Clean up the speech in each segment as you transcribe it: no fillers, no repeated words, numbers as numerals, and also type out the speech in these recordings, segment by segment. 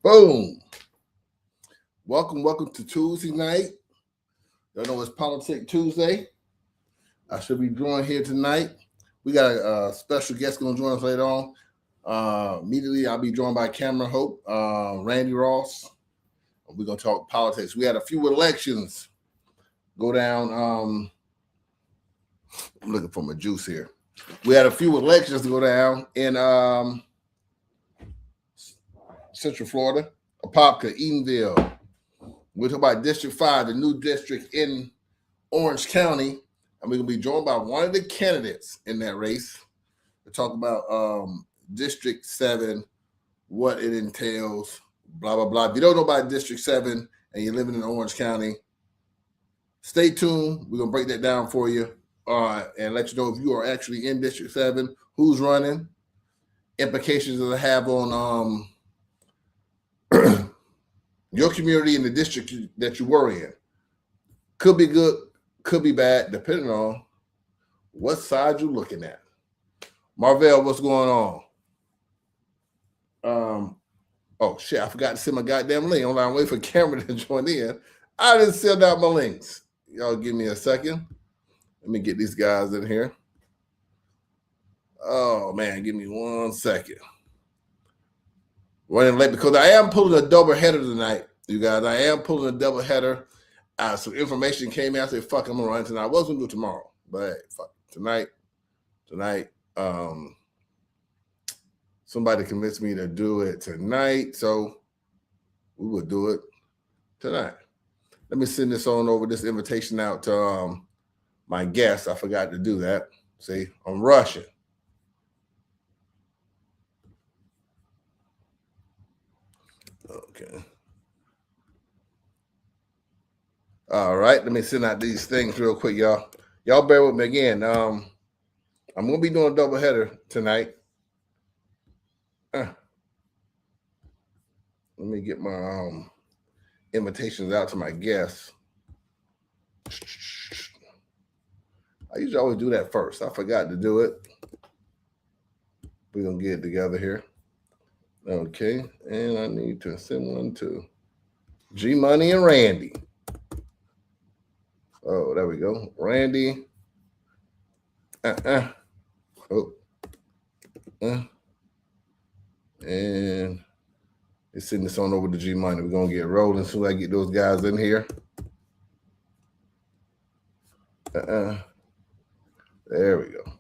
Boom. Welcome to Tuesday night. Y'all know it's Politic Tuesday. I should be joined here tonight. We got a special guest going to join us later on. Immediately, I'll be joined by Cameron Hope, Randy Ross. We're going to talk politics. We had a few elections go down. I'm looking for my juice here. We had a few elections to go down in Central Florida, Apopka, Eatonille. We're talking about District 5, the new district in Orange County. And we're going to be joined by one of the candidates in that race to talk about District 7, what it entails, blah, blah, blah. If you don't know about District 7 and you're living in Orange County, stay tuned. We're going to break that down for you and let you know if you are actually in District 7, who's running, implications it'll have on your community and the district that you were in. Could be good, could be bad, depending on what side you're looking at. Marvell, what's going on? Oh, shit, I forgot to send my goddamn link. I'm waiting for Cameron to join in. I didn't send out my links. Y'all give me a second. Let me get these guys in here. Oh, man, give me 1 second. Running late because I am pulling a double header tonight, you guys. I am pulling a double header. some information came in. I said, fuck, I'm gonna run tonight. I was gonna do it tomorrow, but fuck, tonight, somebody convinced me to do it tonight, so we will do it tonight. Let me send this on over, this invitation out to my guests. I forgot to do that. See, I'm rushing. Okay. All right, let me send out these things real quick, y'all. Y'all bear with me again. I'm gonna be doing a double header tonight. Let me get my invitations out to my guests. I usually always do that first. I forgot to do it. We're gonna get it together here. Okay, and I need to send one to G Money and Randy. Oh, there we go. Randy. And let's send this on over to G Money. We're gonna get rolling as soon as I get those guys in here. There we go.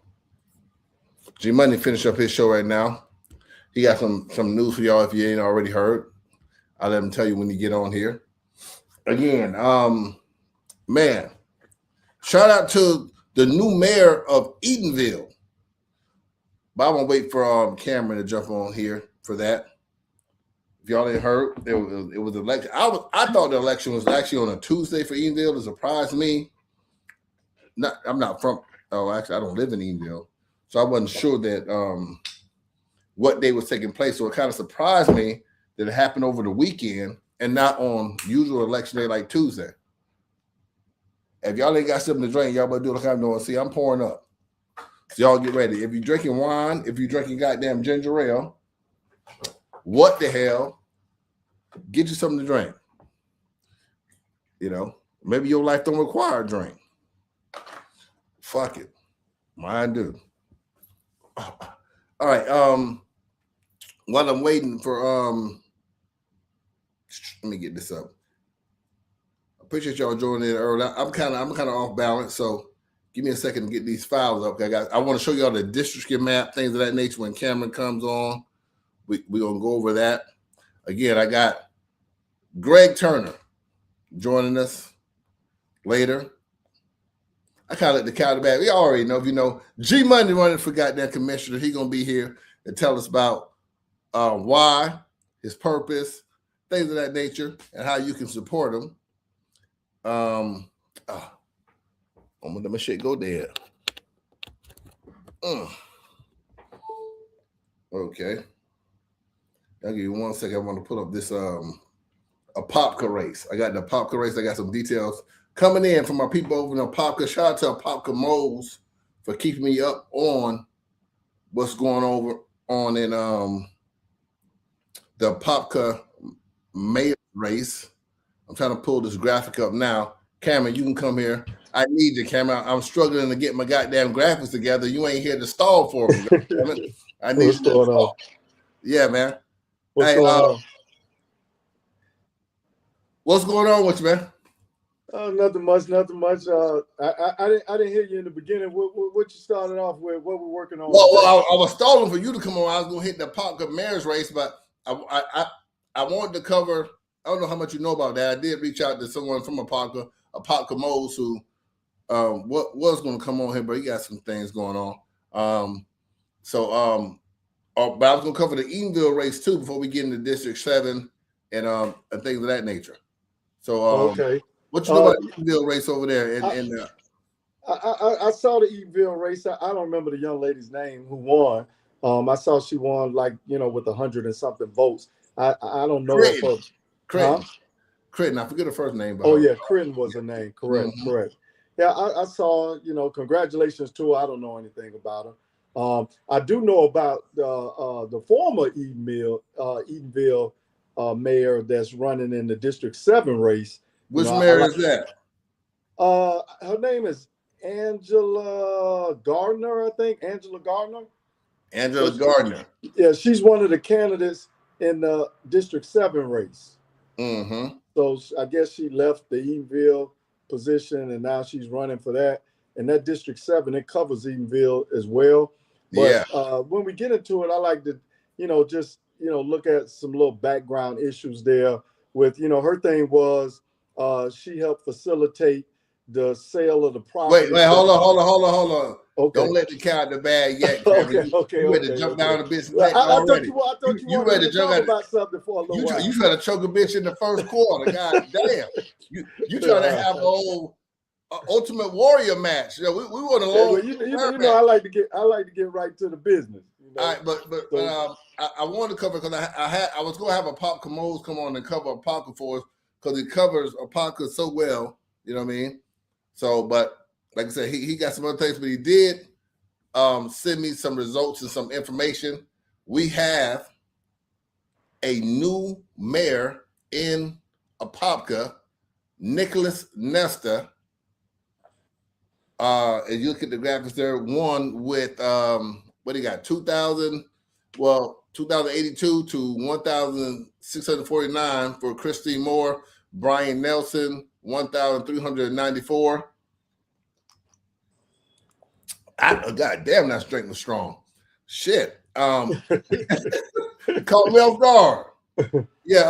G Money finish up his show right now. He got some news for y'all if you ain't already heard. I'll let him tell you when you get on here. Again, man, shout out to the new mayor of Eatonille. But I won't wait for Cameron to jump on here for that. If y'all ain't heard, it was election. I thought the election was actually on a Tuesday for Eatonille. It surprised me. I'm not from. Oh, actually, I don't live in Eatonille, so I wasn't sure that what day was taking place. So it kind of surprised me that it happened over the weekend and not on usual election day like Tuesday. If y'all ain't got something to drink, y'all better do like I'm doing. See, I'm pouring up. So y'all get ready. If you're drinking wine, if you're drinking goddamn ginger ale, what the hell? Get you something to drink. You know, maybe your life don't require a drink. Fuck it. Mine do. All right. While I'm waiting for let me get this up. Appreciate y'all joining in early. I'm kind of off balance, so give me a second to get these files up. I want to show y'all the district map, things of that nature. When Cameron comes on, we're gonna go over that. Again, I got Greg Turner joining us later. I kind of let the cat back. We already know. If you know, G Money running for goddamn commissioner, he gonna be here to tell us about why, his purpose, things of that nature, and how you can support him. I'm gonna let my shit go there. Okay. I'll give you 1 second. I want to pull up this Apopka race. I got the Apopka race. I got some details coming in from my people over in Apopka. Shout out to Apopka Moles for keeping me up on what's going on in the Apopka mayor race. I'm trying to pull this graphic up now. Cameron, you can come here. I need you, Cameron. I'm struggling to get my goddamn graphics together. You ain't here to stall for me. I need you to stall. Yeah, man. What's going on? What's going on with you, man? Nothing much. I didn't hear you in the beginning. What you started off with? What we're working on? Well, I was stalling for you to come on. I was gonna hit the Apopka mayor's race, but I wanted to cover. I don't know how much you know about that. I did reach out to someone from Apopka Moles, who was going to come on here, but he got some things going on. But I was going to cover the Eatonille race too before we get into District 7 and things of that nature. So okay, what you know about the Eatonille race over there? I saw the Eatonille race. I don't remember the young lady's name who won. I saw she won with 100 and something votes. I don't know if her. Critton, I forget her first name. But yeah, Critton was her name. Correct, correct. Yeah, I saw, congratulations to her. I don't know anything about her. I do know about the former Eatonille mayor that's running in the District 7 race. Which mayor is that? Her name is Angela Gardner, I think. Angela Gardner. Yeah, she's one of the candidates in the District 7 race. Mm-hmm. So I guess she left the Eatonille position, and now she's running for that. And that District 7, it covers Eatonille as well. But Yeah. when we get into it, I like to, just look at some little background issues there. With her thing was she helped facilitate the sale of the property. Wait, hold on. Okay. Don't let the cat out the bag yet, Okay. You ready to jump down the bitch Well, neck I already. thought you You wanted ready to to jump talk out about something for a little while. You try to choke a bitch in the first quarter. God damn. You trying to have an old Ultimate Warrior match. We want a long. Well, I like to get right to the business. All right, but I wanted to cover because I was going to have Apopka Moles come on and cover Apopka for us because he covers Apopka so well. You know what I mean? So, but like I said, he got some other things, but he did send me some results and some information. We have a new mayor in Apopka, Nicholas Nesta. And you look at the graphics there, one with what do you got? 2082 to 1,649 for Christine Moore, Brian Nelson, 1,394. God damn, that strength was strong. Shit. Caught me off guard. Yeah,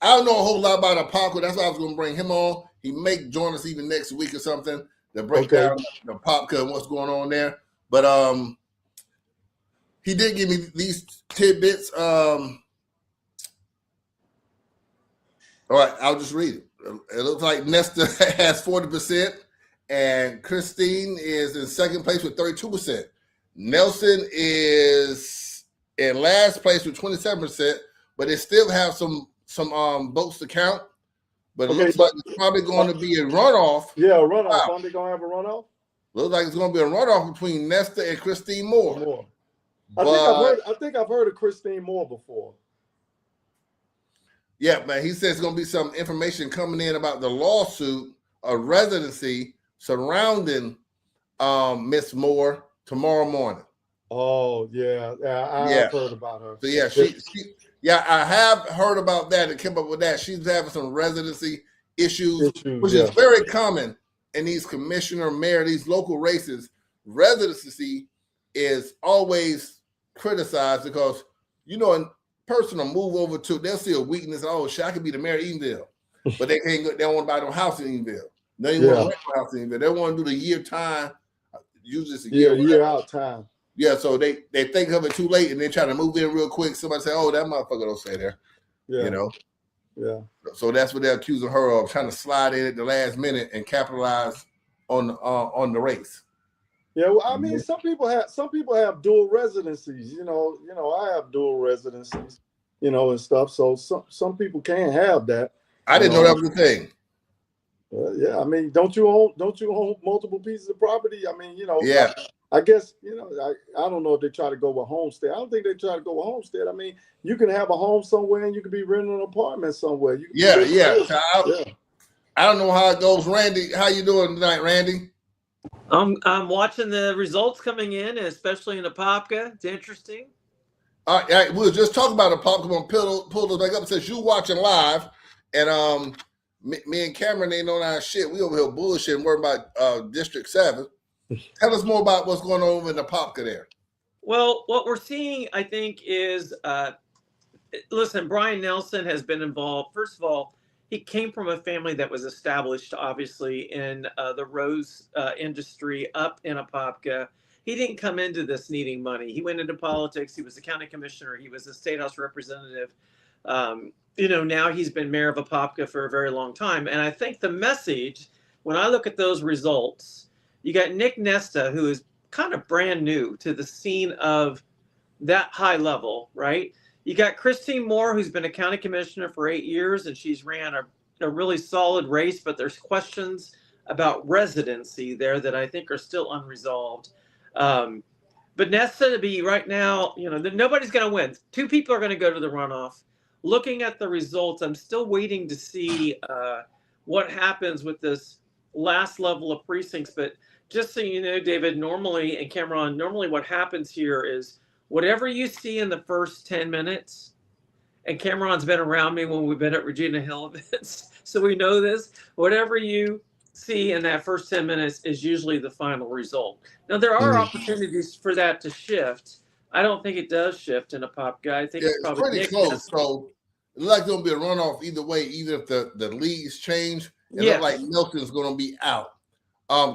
I don't know a whole lot about Apopka. That's why I was gonna bring him on. He may join us even next week or something to break down the Apopka and what's going on there. But he did give me these tidbits. All right, I'll just read it. It looks like Nesta has 40%, and Christine is in second place with 32%. Nelson is in last place with 27%, but they still have some votes to count. But it looks like it's probably going to be a runoff. Yeah, a runoff. Wow. Are they going to have a runoff? Looks like it's going to be a runoff between Nesta and Christine Moore. I think I've heard of Christine Moore before. Yeah, man. He says there's going to be some information coming in about the lawsuit of residency surrounding Miss Moore tomorrow morning. Oh, yeah. I've heard about her. So, yeah, I have heard about that and came up with that. She's having some residency issues which is very common in these commissioner, mayor, these local races. Residency is always criticized because, a person will move over to, they'll see a weakness. Oh, shit, I could be the mayor of Eatonille. But they don't want to buy no house in Eatonille. They don't want to rent a house in Eatonille. They want to do the year time. Usually it's a year out time. Yeah, so they think of it too late and they try to move in real quick. Somebody say, "Oh, that motherfucker don't stay there." Yeah. Yeah. So that's what they're accusing her of, trying to slide in at the last minute and capitalize on the race. Yeah, well, I mean, some people have dual residencies. I have dual residencies, and stuff. So some people can't have that. I didn't know that was a thing. Yeah, I mean, don't you own multiple pieces of property? I mean, Yeah. I guess, I don't know if they try to go with homestead. I don't think they try to go with homestead. I mean, you can have a home somewhere and you can be renting an apartment somewhere. I don't know how it goes. Randy, how you doing tonight, Randy? I'm watching the results coming in, especially in Apopka. It's interesting. All right, we were just talking about Apopka. I'm going to pull those back up. It says you watching live, and me and Cameron ain't on our shit. We over here bullshitting, worrying about District 7. Tell us more about what's going on in Apopka there. Well, what we're seeing, I think, is, listen, Brian Nelson has been involved. First of all, he came from a family that was established, obviously, in the rose industry up in Apopka. He didn't come into this needing money. He went into politics. He was a county commissioner. He was a state house representative. Now he's been mayor of Apopka for a very long time. And I think the message, when I look at those results, you got Nick Nesta, who is kind of brand new to the scene of that high level, right? You got Christine Moore, who's been a county commissioner for 8 years, and she's ran a really solid race, but there's questions about residency there that I think are still unresolved. But Nesta to be right now, nobody's going to win. Two people are going to go to the runoff. Looking at the results, I'm still waiting to see what happens with this last level of precincts. But just so you know, David, and Cameron, normally what happens here is whatever you see in the first 10 minutes and Cameron's been around me when we've been at Regina Hill events, so we know this. Whatever you see in that first 10 minutes is usually the final result. Now, there are opportunities for that to shift. I don't think it does shift in Apopka. I think it's probably pretty close. So it's like going to be a runoff either way, even if the leads change. It looks like Nelson's going to be out.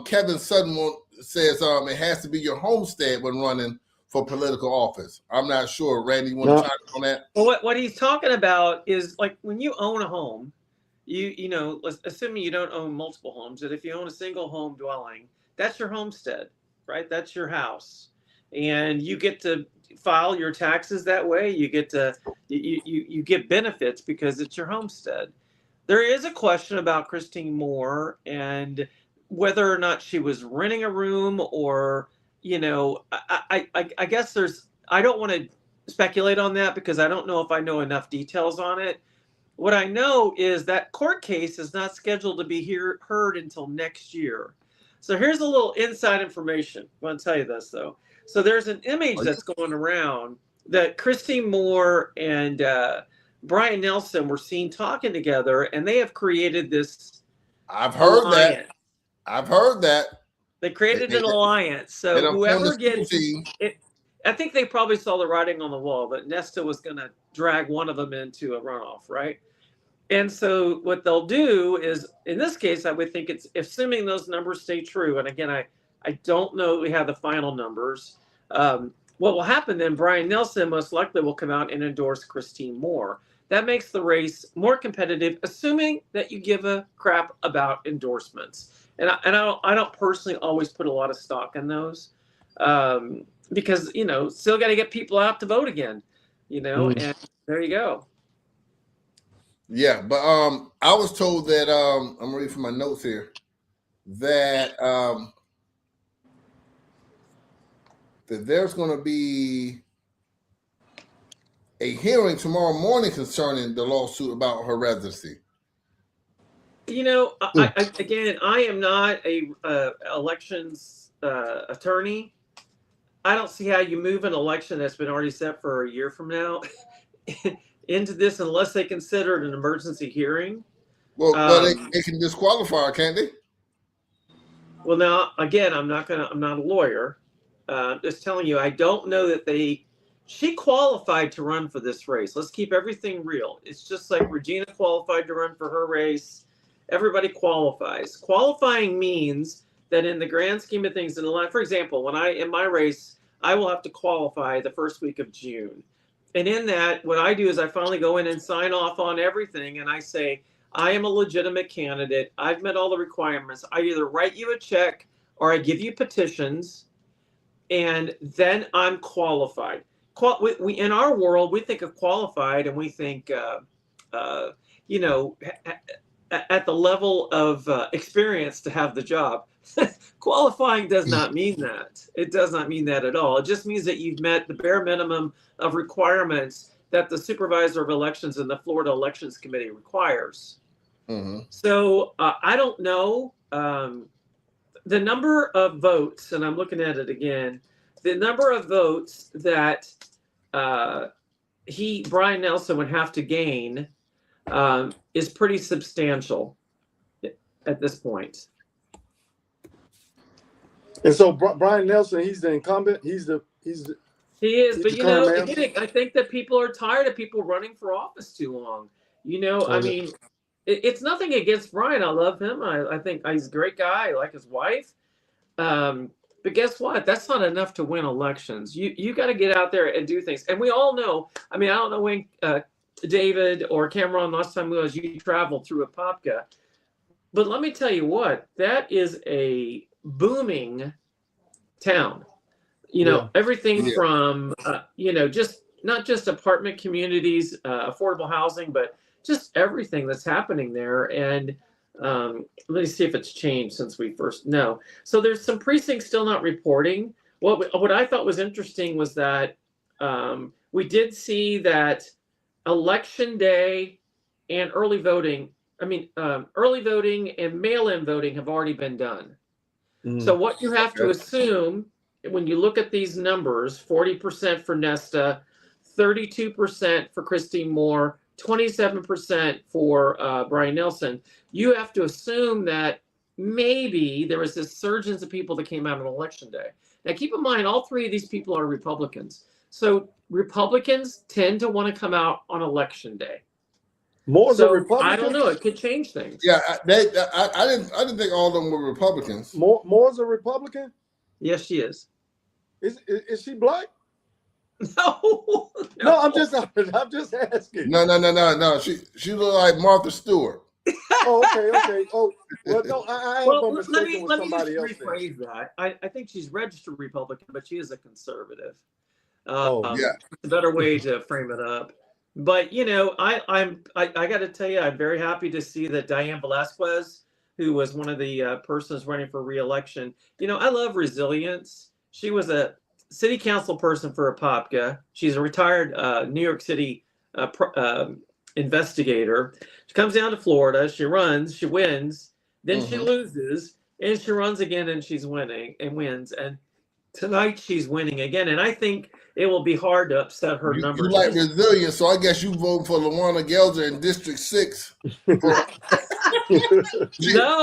Kevin Sutton says it has to be your homestead when running for political office. I'm not sure. Randy, you want to chime in on that? Well, what he's talking about is like when you own a home, you know, assuming you don't own multiple homes, that if you own a single home dwelling, that's your homestead, right? That's your house. And you get to file your taxes that way. You get to you get benefits because it's your homestead. There is a question about Christine Moore and whether or not she was renting a room, or, you know, I guess I don't want to speculate on that because I don't know if I know enough details on it. What I know is that court case is not scheduled to be heard until next year. So here's a little inside information. I want to tell you this, though. So there's an image that's going around that Christine Moore and Brian Nelson were seen talking together, and they have created this alliance. I've heard that. They created an alliance. So whoever gets it, I think they probably saw the writing on the wall that Nesta was going to drag one of them into a runoff, right? And so what they'll do is, in this case, I would think it's, assuming those numbers stay true, and again, I don't know that we have the final numbers. What will happen then, Brian Nelson most likely will come out and endorse Christine Moore. That makes the race more competitive, assuming that you give a crap about endorsements. And I don't personally always put a lot of stock in those because, you know, still got to get people out to vote again, you know, and there you go. Yeah, but I was told that I'm reading from my notes here that that there's going to be a hearing tomorrow morning concerning the lawsuit about her residency. You know, I am not a elections attorney. I don't see how you move an election that's been already set for a year from now into this unless they consider it an emergency hearing. Well, they can disqualify her, can't they? Well, now again, I'm not a lawyer. Just telling you, I don't know that she qualified to run for this race. Let's keep everything real. It's just like Regina qualified to run for her race. Everybody qualifies. Qualifying means that in the grand scheme of things, for example, in my race, I will have to qualify the first week of June. And in that, what I do is I finally go in and sign off on everything. And I say, I am a legitimate candidate. I've met all the requirements. I either write you a check or I give you petitions, and then I'm qualified. We in our world, we think of qualified and we think, you know, at the level of experience to have the job. Qualifying does not mean that. It does not mean that at all. It just means that you've met the bare minimum of requirements that the supervisor of elections and the Florida Elections Committee requires. So I don't know the number of votes, and I'm looking at it again, the number of votes that Brian Nelson would have to gain is pretty substantial at this point. And so Brian Nelson, he's the incumbent. He is, but you know, again, I think that people are tired of people running for office too long. You know, I mean, it's nothing against Brian. I love him. I think he's a great guy. I like his wife. But guess what? That's not enough to win elections. You got to get out there and do things. And we all know. I mean, I don't know when David or Cameron last time you traveled through Apopka, but let me tell you what, that is a booming town. You know, everything from you know, just not just apartment communities, affordable housing, but just everything that's happening there. And let me see if it's changed since we first know. So there's some precincts still not reporting. What I thought was interesting was that we did see that election day and early voting, early voting and mail-in voting have already been done. So what you have to assume when you look at these numbers, 40% for Nesta, 32% for Christine Moore, 27% for Brian Nelson. You have to assume that maybe there was this surgence of people that came out on election day. Now, keep in mind, all three of these people are Republicans. So Republicans tend to want to come out on election day. Moore's a So Republican? I don't know. It could change things. Yeah, I didn't think all of them were Republicans. Moore's a Republican? Yes, she is. Is she black? No. No, I'm just asking. No. She looked like Martha Stewart. Oh, okay. Oh, well, no, I Well, am mistaken with somebody else. rephrase that. I think she's registered Republican, but she is a conservative. Yeah. It's a better way to frame it up. But you know, I got to tell you, I'm very happy to see that Diane Velasquez, who was one of the persons running for re-election. You know, I love resilience. She was a city council person for Apopka. She's a retired New York City investigator. She comes down to Florida. She runs. She wins. Then she loses, and she runs again, and she's winning and wins. And tonight she's winning again. And I think it will be hard to upset her numbers. You like resilience, so I guess you vote for Lawana Gelzer in District 6. No,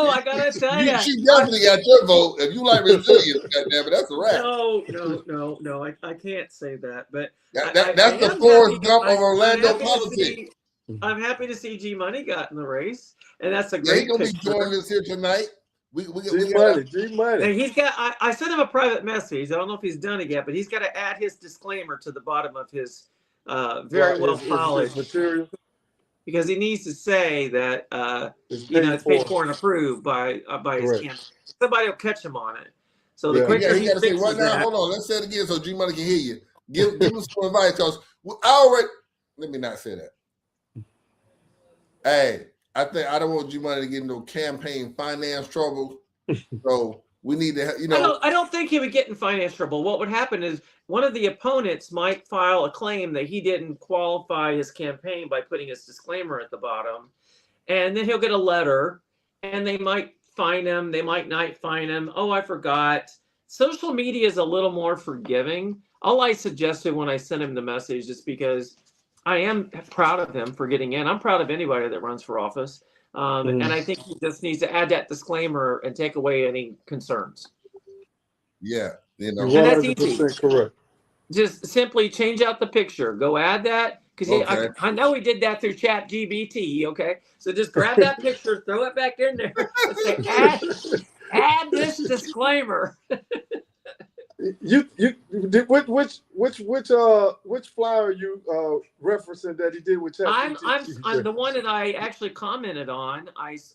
I gotta tell you, she definitely got your vote. If you like resilience, goddammit, that's a wrap. No, I can't say that. But that's the Forrest Gump of Orlando politics. I'm happy to see G Money got in the race, and that's a Yeah, great. he's gonna picture. be joining us here tonight. G Money. And he's got. I sent him a private message. I don't know if he's done it yet, but he's got to add his disclaimer to the bottom of his very well polished material, because he needs to say that it's paid for and approved by his campaign. Somebody will catch him on it. So the quicker he got to say right now. Hold on, let's say it again so G Money can hear you. Give him some advice because let me not say that. Hey, I don't want G Money to get into campaign finance trouble. So we need to, I don't think he would get in finance trouble. What would happen is one of the opponents might file a claim that he didn't qualify his campaign by putting his disclaimer at the bottom. And then he'll get a letter and they might fine him. They might not fine him. Oh, I forgot. Social media is a little more forgiving. All I suggested when I sent him the message is because I am proud of him for getting in. I'm proud of anybody that runs for office. And I think he just needs to add that disclaimer and take away any concerns. Yeah. And that's easy. Correct. Just simply change out the picture. Go add that. Because I know he did that through ChatGPT, okay? So just grab that picture, throw it back in there, and say, add this disclaimer. You did which flyer you referencing that he did with ChatGPT? I'm the one that I actually commented on. It's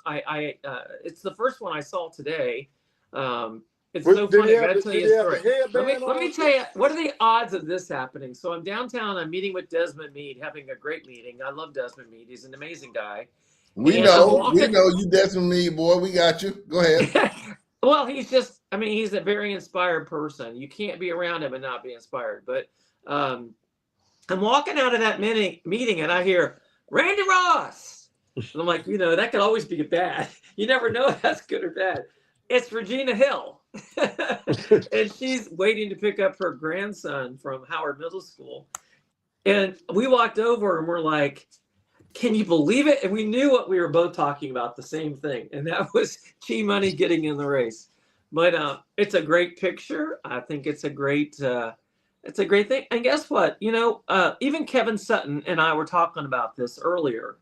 the first one I saw today. It's so funny. I gotta tell you a story. Let me tell you, what are the odds of this happening? So I'm downtown. I'm meeting with Desmond Meade, having a great meeting. I love Desmond Meade. He's an amazing guy. We know you Desmond Meade, boy. We got you. Go ahead. Well, he's a very inspired person. You can't be around him and not be inspired. But I'm walking out of that meeting and I hear, Randy Ross. And I'm like, that could always be bad. You never know if that's good or bad. It's Regina Hill. And she's waiting to pick up her grandson from Howard Middle School. And we walked over and we're like, can you believe it? And we knew what we were both talking about, the same thing. And that was G Money getting in the race. But it's a great picture. I think it's a great thing. And guess what? Even Kevin Sutton and I were talking about this earlier.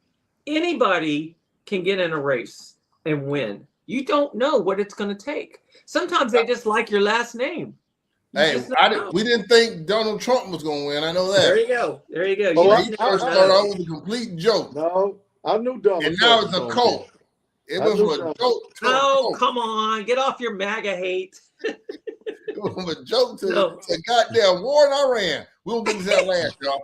Anybody can get in a race and win. You don't know what it's going to take. Sometimes they just like your last name. We didn't think Donald Trump was going to win. I know that. There you go. He first started out with a complete joke. No, I knew Donald. And now it's a cult. It was from a joke to a cult. Come on, get off your MAGA hate. It was from a joke to goddamn war in Iran. We'll get to that last, y'all.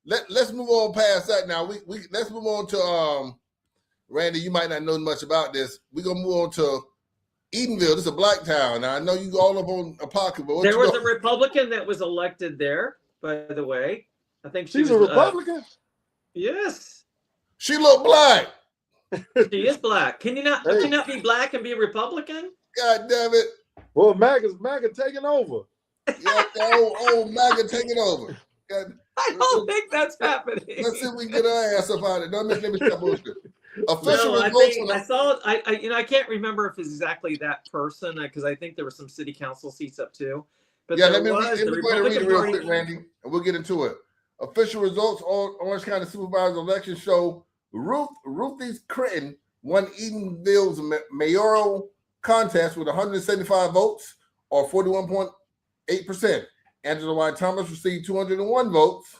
Let's move on past that now. Let's move on to Randy. You might not know much about this. We're gonna move on to Eatonille. This is a black town. Now I know you all up on Apopka, but there was a Republican that was elected there, by the way. I think she's a Republican. Yes. She look black. She is black. Can you not be black and be a Republican? God damn it. Well, MAGA taking over. Yeah, the old MAGA taking over. God. I don't think that's happening. Let's see if we can get our ass up out of it. Don't let me stop bullshit. Official No, I results think I saw. I can't remember if it's exactly that person because I think there were some city council seats up too. But yeah, there let me was the go ahead and read it Republican real Party. quick, Randy, and we'll get into it. Official results on Orange County Supervisor election show Ruthie Critton won Eatonille's mayoral contest with 175 votes, or 41.8%. Angela White Thomas received 201 votes,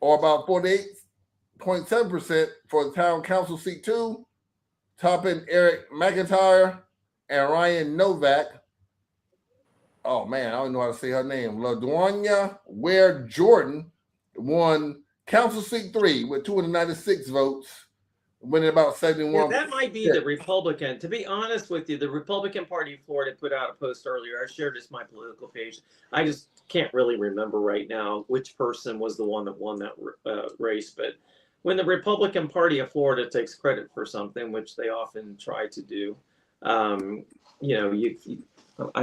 or about 48.7% for the town council seat 2, topping Eric McIntyre and Ryan Novak. Oh man, I don't know how to say her name. LaDuanya Ware Jordan won council seat 3 with 296 votes, winning about 71%. Yeah, that might be the Republican. To be honest with you, the Republican Party of Florida put out a post earlier. I shared this on my political page. I just can't really remember right now which person was the one that won that race. But when the Republican Party of Florida takes credit for something, which they often try to do, I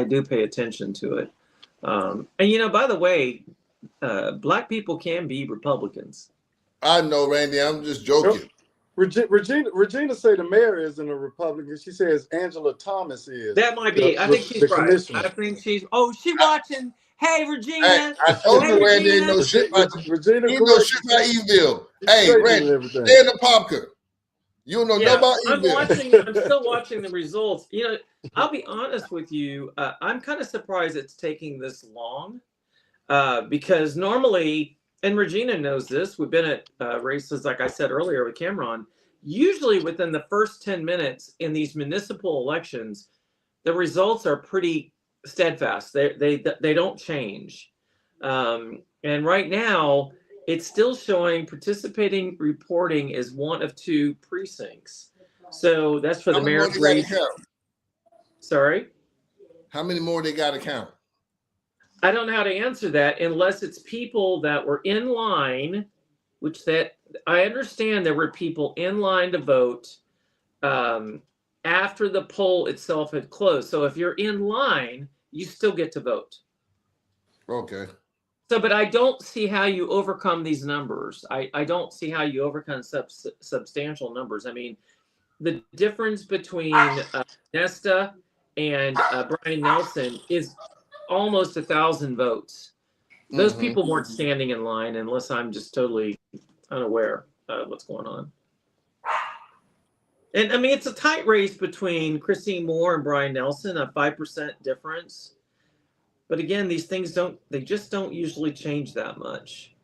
do pay attention to it. And by the way, black people can be Republicans. I know, Randy. I'm just joking. Regina say the mayor isn't a Republican. She says Angela Thomas is. That might be. I think she's right. I think she's. Oh, she watching. Hey, Regina. Hey, I told you, Randy, ain't no shit about Regina. Ain't no shit about Eatonille. Hey, Randy, stay in the Apopka. You don't know nothing about Eatonille. I'm still watching the results. I'll be honest with you. I'm kind of surprised it's taking this long because normally, and Regina knows this, we've been at races, like I said earlier with Cameron, usually within the first 10 minutes in these municipal elections, the results are pretty steadfast. They don't change. And right now, it's still showing participating reporting is one of 2 precincts. So that's for the mayor's race. Sorry? How many more they got to count? I don't know how to answer that unless it's people that were in line, which that I understand there were people in line to vote after the poll itself had closed. So if you're in line, you still get to vote. Okay. So, but I don't see how you overcome these numbers. I don't see how you overcome substantial numbers. I mean, the difference between Nesta and Brian Nelson is almost 1,000 votes. Those people weren't standing in line unless I'm just totally unaware of what's going on. And I mean, it's a tight race between Christine Moore and Brian Nelson, a 5% difference. But again, these things just don't usually change that much.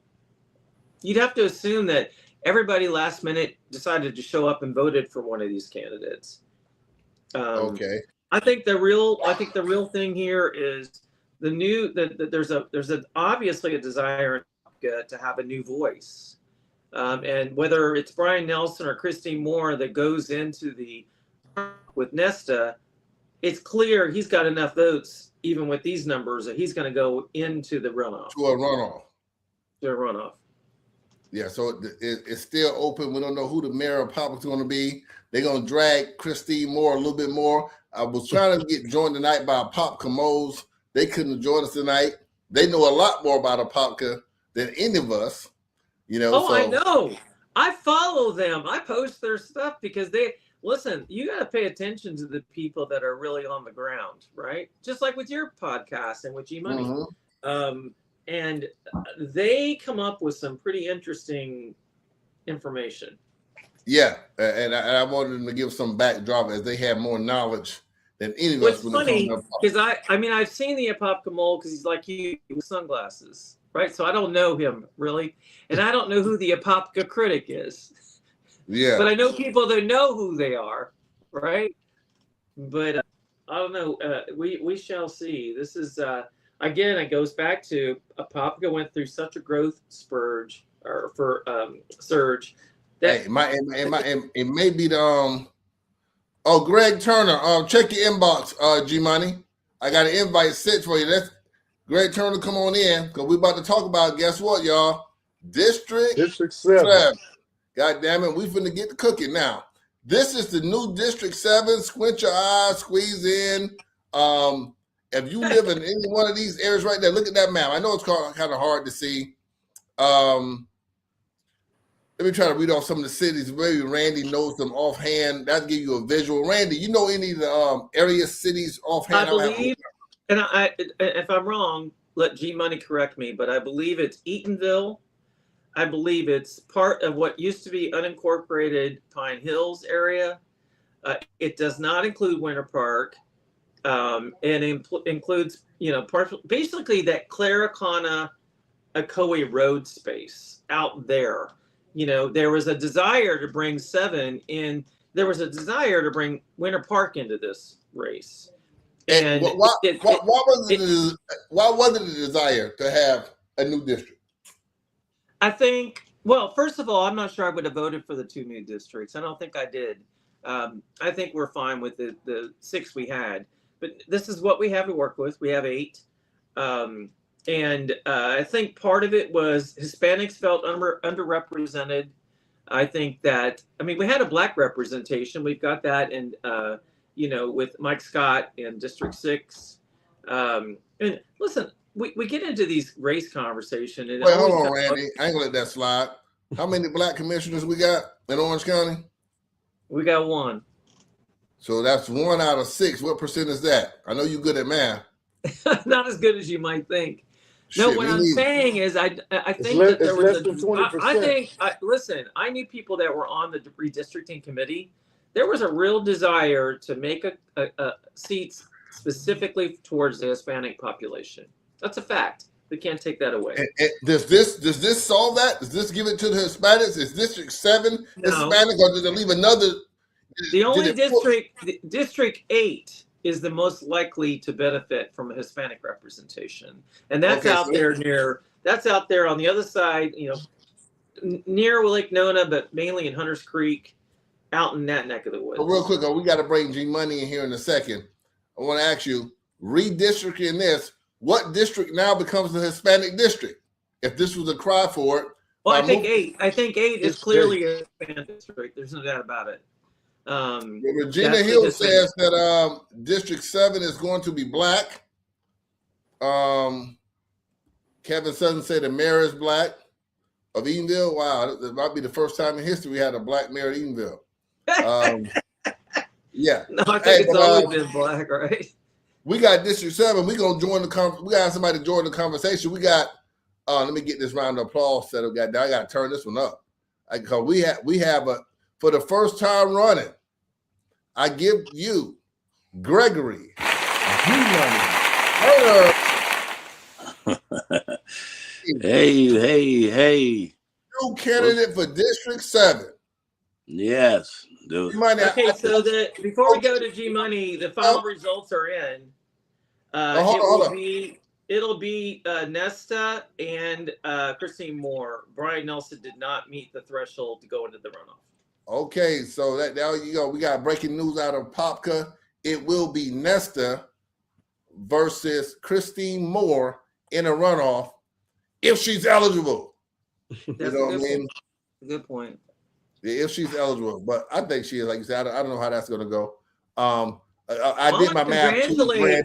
You'd have to assume that everybody last minute decided to show up and voted for one of these candidates. Okay. I think the real thing here is there's obviously a desire to have a new voice. And whether it's Brian Nelson or Christine Moore that goes into with Nesta, it's clear he's got enough votes, even with these numbers, that he's going to go into the runoff. To a runoff. Yeah, so it's still open. We don't know who the mayor of Apopka is going to be. They're going to drag Christine Moore a little bit more. I was trying to get joined tonight by Apopka Moles. They couldn't have joined us tonight. They know a lot more about Apopka than any of us. I know. I follow them. I post their stuff because listen, you got to pay attention to the people that are really on the ground, right? Just like with your podcast and with G-Money. And they come up with some pretty interesting information. Yeah, and I wanted them to give some backdrop as they have more knowledge than any of us. What's funny, because I've seen the Apopka mole because he's like you with sunglasses, right? So I don't know him really, and I don't know who the Apopka critic is. Yeah, but I know people that know who they are, right? But I don't know. We shall see. This is again. It goes back to Apopka went through such a growth surge. That it may be the Greg Turner. Check your inbox, G Money. I got an invite sent for you. That's Greg Turner. Come on in because we're about to talk about. Guess what, y'all? District 7. God damn it, we finna get to cooking now. This is the new District 7. Squint your eyes, squeeze in. If you live in any one of these areas right there, look at that map. I know it's kind of hard to see. Let me try to read off some of the cities. Maybe Randy knows them offhand. That'll give you a visual. Randy, you know any of the area cities offhand? I believe, and if I'm wrong, let G Money correct me, but I believe it's Eatonille. I believe it's part of what used to be unincorporated Pine Hills area. It does not include Winter Park. And includes, basically that Claricana Ocoee Road space out there. There was a desire to bring 7 in. There was a desire to bring Winter Park into this race. And why wasn't it a desire to have a new district? I think, well, first of all, I'm not sure I would have voted for the 2 new districts. I don't think I did. I think we're fine with the 6 we had. But this is what we have to work with. We have 8. And I think part of it was Hispanics felt underrepresented. I think that, we had a Black representation. We've got that in, with Mike Scott in District 6. And listen, we get into these race conversation. And wait, hold on, Randy. I ain't gonna let that slide. How many Black commissioners we got in Orange County? We got 1. So that's 1 out of 6. What percent is that? I know you're good at math. Not as good as you might think. Shit, no, what I'm saying is, I think that there was less than 20%. I think, listen, I knew people that were on the redistricting committee. There was a real desire to make a seats specifically towards the Hispanic population. That's a fact. We can't take that away. And does this solve that? Does this give it to the Hispanics? Is District 7 Hispanic, or does it leave another? The only District 8 is the most likely to benefit from a Hispanic representation, and that's out there on the other side, near Lake Nona, but mainly in Hunters Creek, out in that neck of the woods. So real quick, we got to bring G Money in here in a second. I want to ask you, redistricting this, what district now becomes the Hispanic district? If this was a cry for it. Well, I think 8. I think 8 is clearly a Hispanic district. There's no doubt about it. Regina Hill says that District 7 is going to be Black. Kevin Sutton said the mayor is Black of Eatonille. Wow, this might be the first time in history we had a Black mayor of Eatonille. Yeah. No, I think it's always been Black, right? We got District 7. We're going to join we got somebody to join the conversation. We got, let me get this round of applause set up. I got to turn this one up. Because we have for the first time running, I give you Gregory G-Money. Hey. New candidate for District 7. Yes. Okay, so before we go to G Money, the final results are in. It'll be Nesta and Christine Moore. Brian Nelson did not meet the threshold to go into the runoff. Okay, so there you go. We got breaking news out of Apopka. It will be Nesta versus Christine Moore in a runoff if she's eligible. That's what I mean? Good point. Yeah, if she's eligible, but I think she is. Like you said, I don't know how that's going to go. I did my math.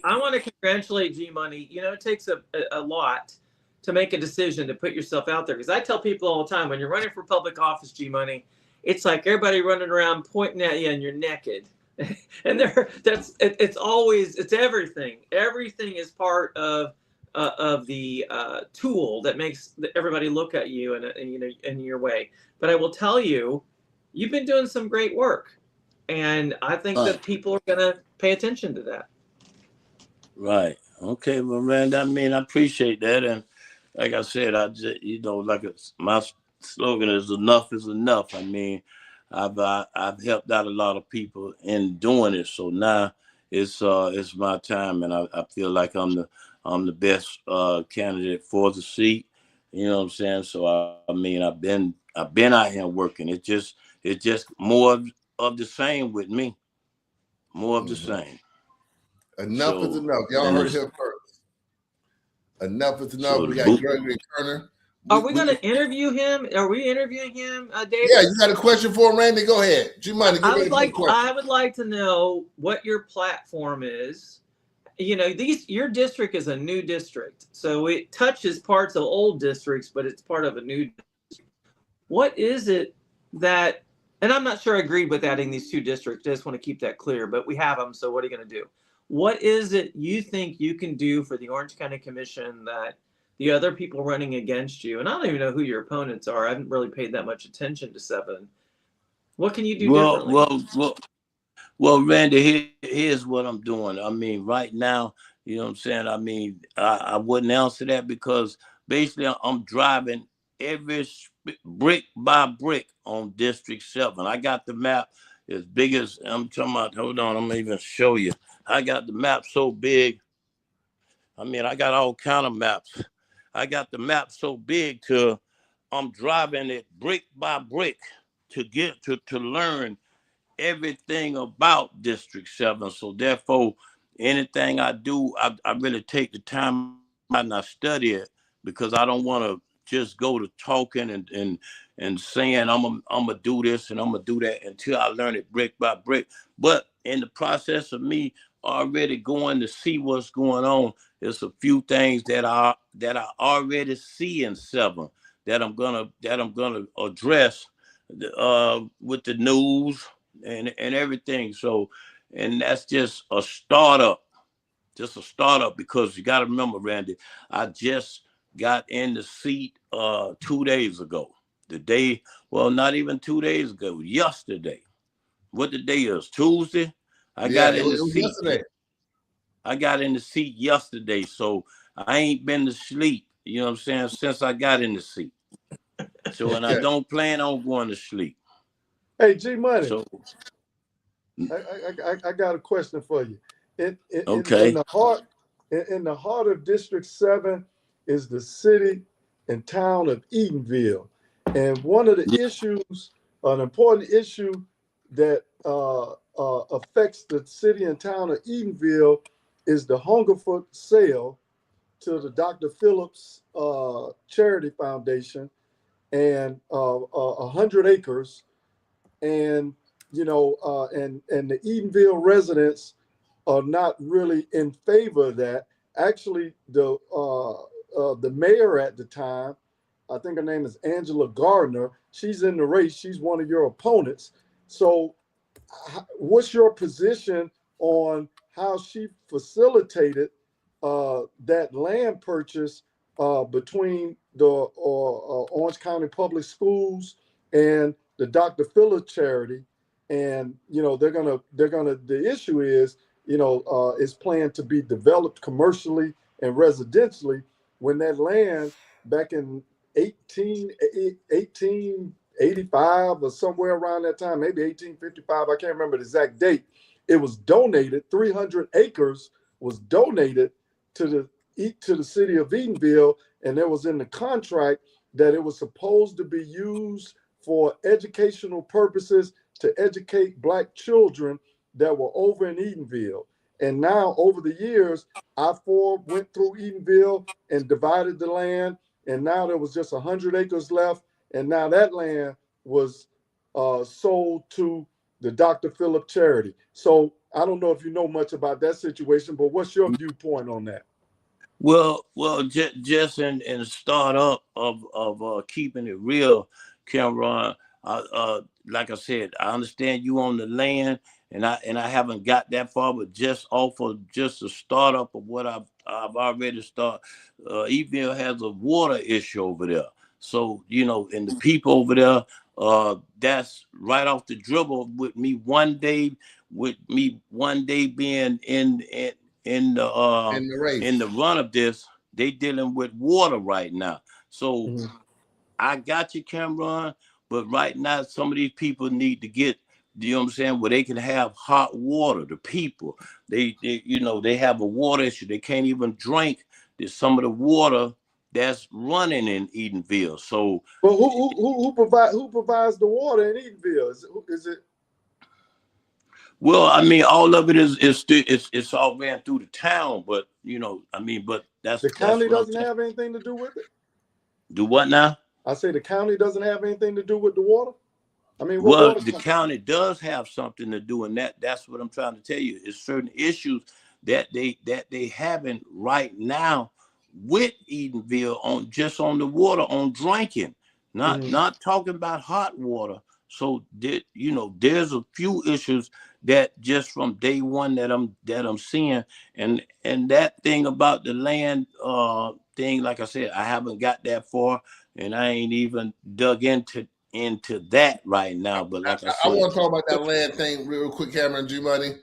I want to congratulate G Money. It takes a lot to make a decision to put yourself out there. Because I tell people all the time, when you're running for public office, G Money, it's like everybody running around pointing at you and you're naked. And it's everything. Everything is part of the tool that makes everybody look at you in your way. But I will tell you, you've been doing some great work. And I think that people are going to pay attention to that. Right. Okay, well, man, I appreciate that. And like I said, my slogan is enough is enough. I've helped out a lot of people in doing it. So now it's my time, and I feel like I'm the best candidate for the seat. You know what I'm saying? So I've been out here working. It's just more of the same with me. More of the same. Enough is enough. Y'all heard it here first. Enough is enough. We got Gregory Turner. Are we going to interview him? Are we interviewing him, David? Yeah, you got a question for him, Randy? Go ahead. G-Money, I would like to know what your platform is. you know, your district is a new district, so it touches parts of old districts, but it's part of a new. What is it that? And I'm not sure I agreed with adding these two districts. I just want to keep that clear. But we have them, so what are you going to do? What is it you think you can do for the Orange County Commission that the other people running against you, and I don't even know who your opponents are. I haven't really paid that much attention to 7. What can you do Well, differently? well, Randy, here's what I'm doing. I mean, right now, you know what I'm saying? I mean, I wouldn't answer that because basically I'm driving every brick by brick on District 7. I got the map as big as, I'm talking about, hold on, I'm gonna even show you. I got the map so big. I mean, I got all kind of maps. I got the map so big I'm driving it brick by brick to get to learn everything about District 7. So therefore, anything I do, I really take the time and I study it because I don't want to just go to talking and saying I'm gonna do this and I'm gonna do that until I learn it brick by brick. But in the process of me already going to see what's going on, there's a few things that I already see in 7 that I'm gonna address with the news and everything. So, and that's just a startup because you got to remember, Randy, I just got in the seat 2 days ago. Not even 2 days ago, yesterday. What the day is? Tuesday. I Yeah, got it in the was seat. yesterday. I got in the seat yesterday, so I ain't been to sleep. You know what I'm saying? Since I got in the seat. So, and I Okay. don't plan on going to sleep. Hey, G Money, So, I got a question for you. In okay. the heart of District 7 is the city and town of Eatonville, and one of the Yeah. issues, an important issue that affects the city and town of Eatonville, is the Hungerford sale to the Dr. Phillips Charity Foundation, and 100 acres, and and the Eatonville residents are not really in favor of that. Actually, the mayor at the time, I think her name is Angela Gardner, she's in the race. She's one of your opponents. So, what's your position on how she facilitated that land purchase between the Orange County Public Schools and the Dr. Phillips Charity? And the issue is, it's planned to be developed commercially and residentially, when that land back in 1885 or somewhere around that time, maybe 1855, I can't remember the exact date, it was donated. 300 acres was donated to the city of Eatonville, and there was in the contract that it was supposed to be used for educational purposes to educate Black children that were over in Eatonville. And now, over the years, I-4 went through Eatonville and divided the land, and now there was just 100 acres left, and now that land was sold to the Dr. Phillips Charity. So I don't know if you know much about that situation, but what's your viewpoint on that? Well, just in the start up of keeping it real, Cameron. Like I said, I understand you on the land, and I haven't got that far, but just off of just the startup of what I've already started. Eville has a water issue over there, so and the people over there, that's right off the dribble with me one day being in In the race. the run of this, they dealing with water right now. So I got you, Cameron, but right now some of these people need to get, you know what I'm saying, where they can have hot water. The people, they have a water issue. They can't even drink some of the water that's running in Eatonville. So, but who provides the water in Eatonville? Is it? well, I mean, all of it it's all ran through the town, but but The that's county what I'm doesn't saying. have anything to do with it? Do what now? I say the county doesn't have anything to do with the water? I mean, what Well, water the county does have something to do in that. That's what I'm trying to tell you. It's certain issues that they having right now with Eatonville on the water, on drinking, not talking about hot water. So there's a few issues that just from day one that I'm seeing, and that thing about the land thing, like I said, I haven't got that far, and I ain't even dug into that right now. But like I said, I want to talk about that land thing real quick, Cameron G Money.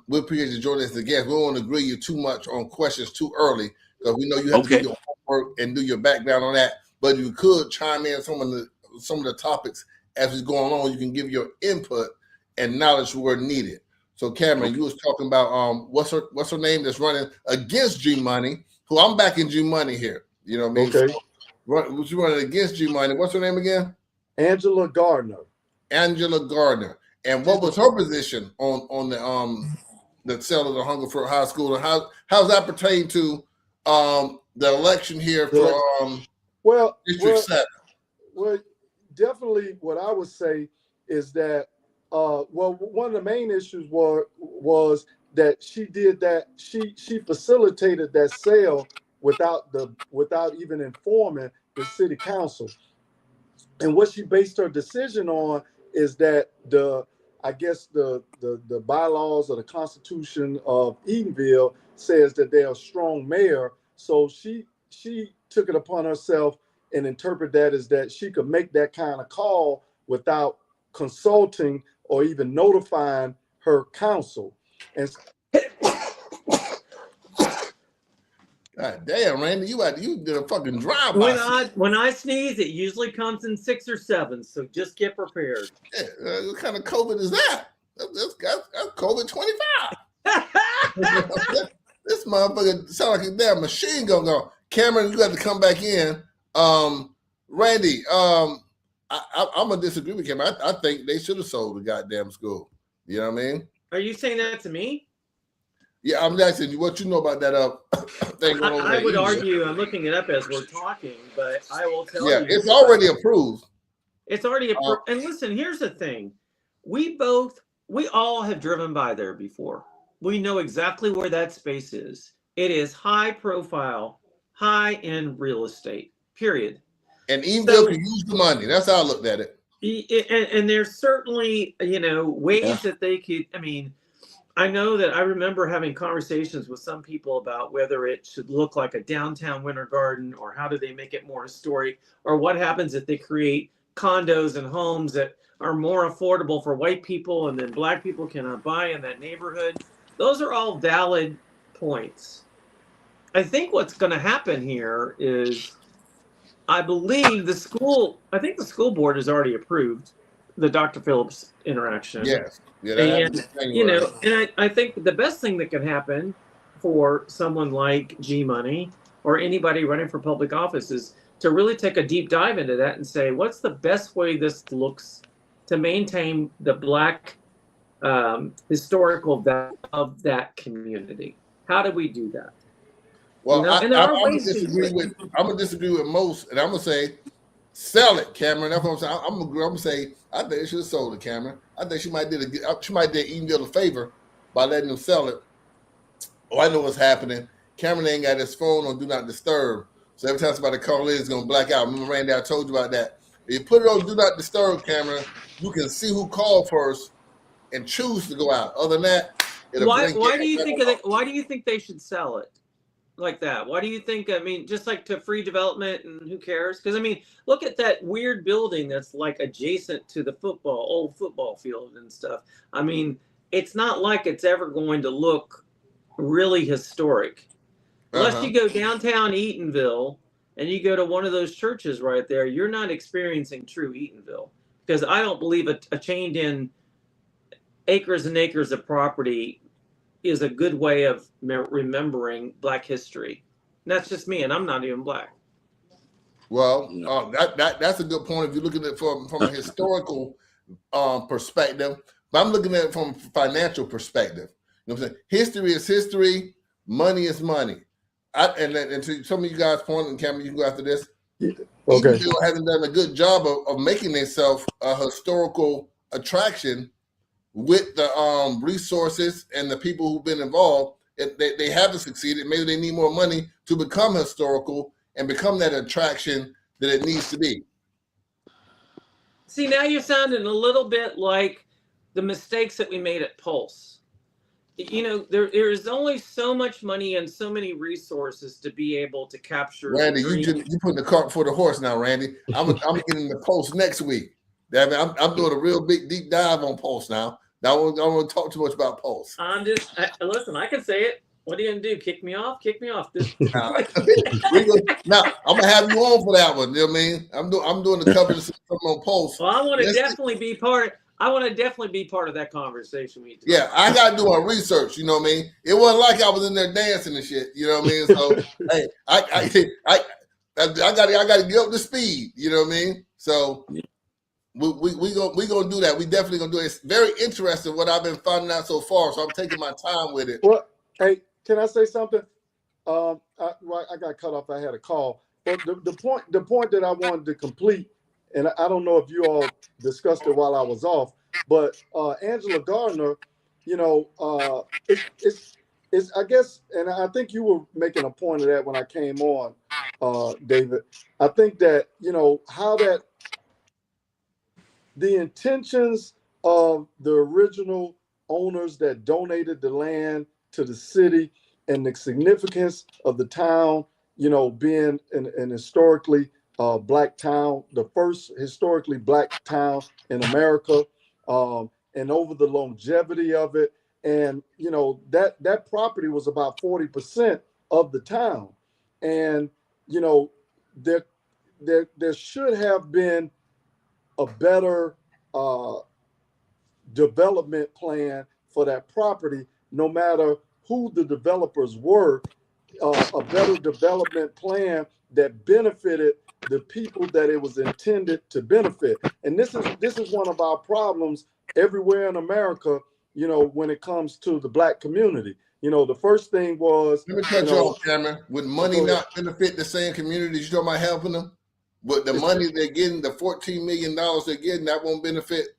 We appreciate you joining us again. We don't want to agree you too much on questions too early, because we know you have to do your homework and do your background on that. But you could chime in some of the topics as it's going on. You can give your input and knowledge where needed. So Cameron, you was talking about what's her name that's running against G Money, who I'm backing G Money here. You know what I mean? Okay. She's running against G Money. What's her name again? Angela Gardner. Angela Gardner. And what was her position on the sale of the Hungerford High School, and how's that pertain to the election here for District 7? Well, definitely what I would say is that one of the main issues was that she did that, she facilitated that sale without even informing the city council. And what she based her decision on is that the bylaws or the Constitution of Eatonville says that they're a strong mayor. So she took it upon herself and interpret that as that she could make that kind of call without consulting or even notifying her council. And God damn, Randy, you did a fucking drive-by. When I sneeze, it usually comes in 6 or 7, so just get prepared. Yeah, what kind of COVID is that? That's COVID 25. This motherfucker sound like a damn machine gun going. Cameron, you got to come back in. Randy, I'm gonna disagree with Cameron. I think they should have sold the goddamn school. You know what I mean? Are you saying that to me? Yeah, I'm asking you what you know about that thing. I would argue, I'm looking it up as we're talking, but I will tell you. Yeah, it's already approved. It's already approved. And listen, here's the thing. We all have driven by there before. We know exactly where that space is. It is high profile, high-end real estate, period. And Eatonville can use the money. That's how I looked at it. And there's certainly, ways that they could, I know that I remember having conversations with some people about whether it should look like a downtown Winter Garden, or how do they make it more historic, or what happens if they create condos and homes that are more affordable for white people and then black people cannot buy in that neighborhood. Those are all valid points. I think what's going to happen here is, I believe the school board has already approved the Dr. Phillips interaction. Yes. Yeah, and I think the best thing that can happen for someone like G Money or anybody running for public office is to really take a deep dive into that and say, what's the best way this looks to maintain the black historical value of that community? How do we do that? Well, I'm gonna disagree with most, and I'm gonna say sell it, Cameron. That's what I'm saying. I'm gonna say I think they should have sold it, Cameron. I think she might did Eatonville a favor by letting them sell it. Oh, I know what's happening. Cameron ain't got his phone on Do Not Disturb, so every time somebody calls in, it's gonna black out. Remember, Randy, I told you about that. If you put it on Do Not Disturb, Cameron, you can see who called first and choose to go out. Other than that, why do you think they should sell it like that? Why do you think, just like to free development and who cares? Because look at that weird building that's like adjacent to the old football field and stuff. It's not like it's ever going to look really historic. Unless you go downtown Eatonville and you go to one of those churches right there, you're not experiencing true Eatonville. Because I don't believe a chained in acres and acres of property is a good way of remembering Black history. And that's just me, and I'm not even Black. Well, that's a good point if you look at it from a historical perspective. But I'm looking at it from a financial perspective. You know what I'm saying? History is history. Money is money. And to some of you guys' point, and Cameron, you can go after this. Okay. Eatonville hasn't done a good job of making itself a historical attraction with the resources and the people who've been involved they haven't succeeded. Maybe they need more money to become historical and become that attraction that it needs to be. See, now you're sounding a little bit like the mistakes that we made at Pulse. You know, there is only so much money and so many resources to be able to capture. Randy, you putting the cart before the horse now, Randy. I'm getting the Pulse next week. I'm doing a real big deep dive on Pulse now. Now I don't want to talk too much about Pulse. Listen, I can say it. What are you gonna do? Kick me off? Kick me off. Now I'm gonna have you on for that one. You know what I mean? I'm doing the coverage on Pulse. Well, I want to definitely be part of that conversation with you. Yeah, I gotta do my research. You know what I mean? It wasn't like I was in there dancing and shit. You know what I mean? So hey, I gotta get up to speed. You know what I mean? So we gonna do that. We definitely gonna do it. It's very interesting what I've been finding out so far. So I'm taking my time with it. Well, hey, can I say something? I got cut off. I had a call. But the point that I wanted to complete, and I don't know if you all discussed it while I was off, but Angela Gardner, you know, it's I guess, and I think you were making a point of that when I came on, David. I think that, you know, how that the intentions of the original owners that donated the land to the city and the significance of the town, you know, being an historically Black town, the first historically Black town in America, and over the longevity of it. And, you know, that property was about 40% of the town. And, you know, there should have been a better development plan for that property, no matter who the developers were, a better development plan that benefited the people that it was intended to benefit. And this is one of our problems everywhere in America, you know, when it comes to the Black community. You know, the first thing was, let me cut you off, Cameron. Would money not benefit the same communities you're talking about helping them? But the money they're getting, the $14 million they're getting, that won't benefit.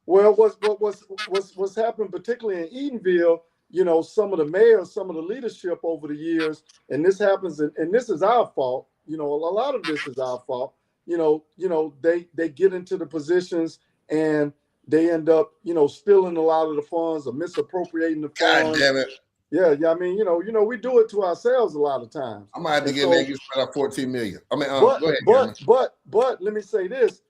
Well, what's happened, particularly in Eatonille, you know, some of the mayors, some of the leadership over the years, and this happens, and this is our fault. You know, a lot of this is our fault. You know, they get into the positions and they end up, you know, stealing a lot of the funds or misappropriating the funds. God damn it. Yeah, I mean, you know, we do it to ourselves a lot of times. I might have to get negative about 14 million. I mean, go ahead, but let me say this: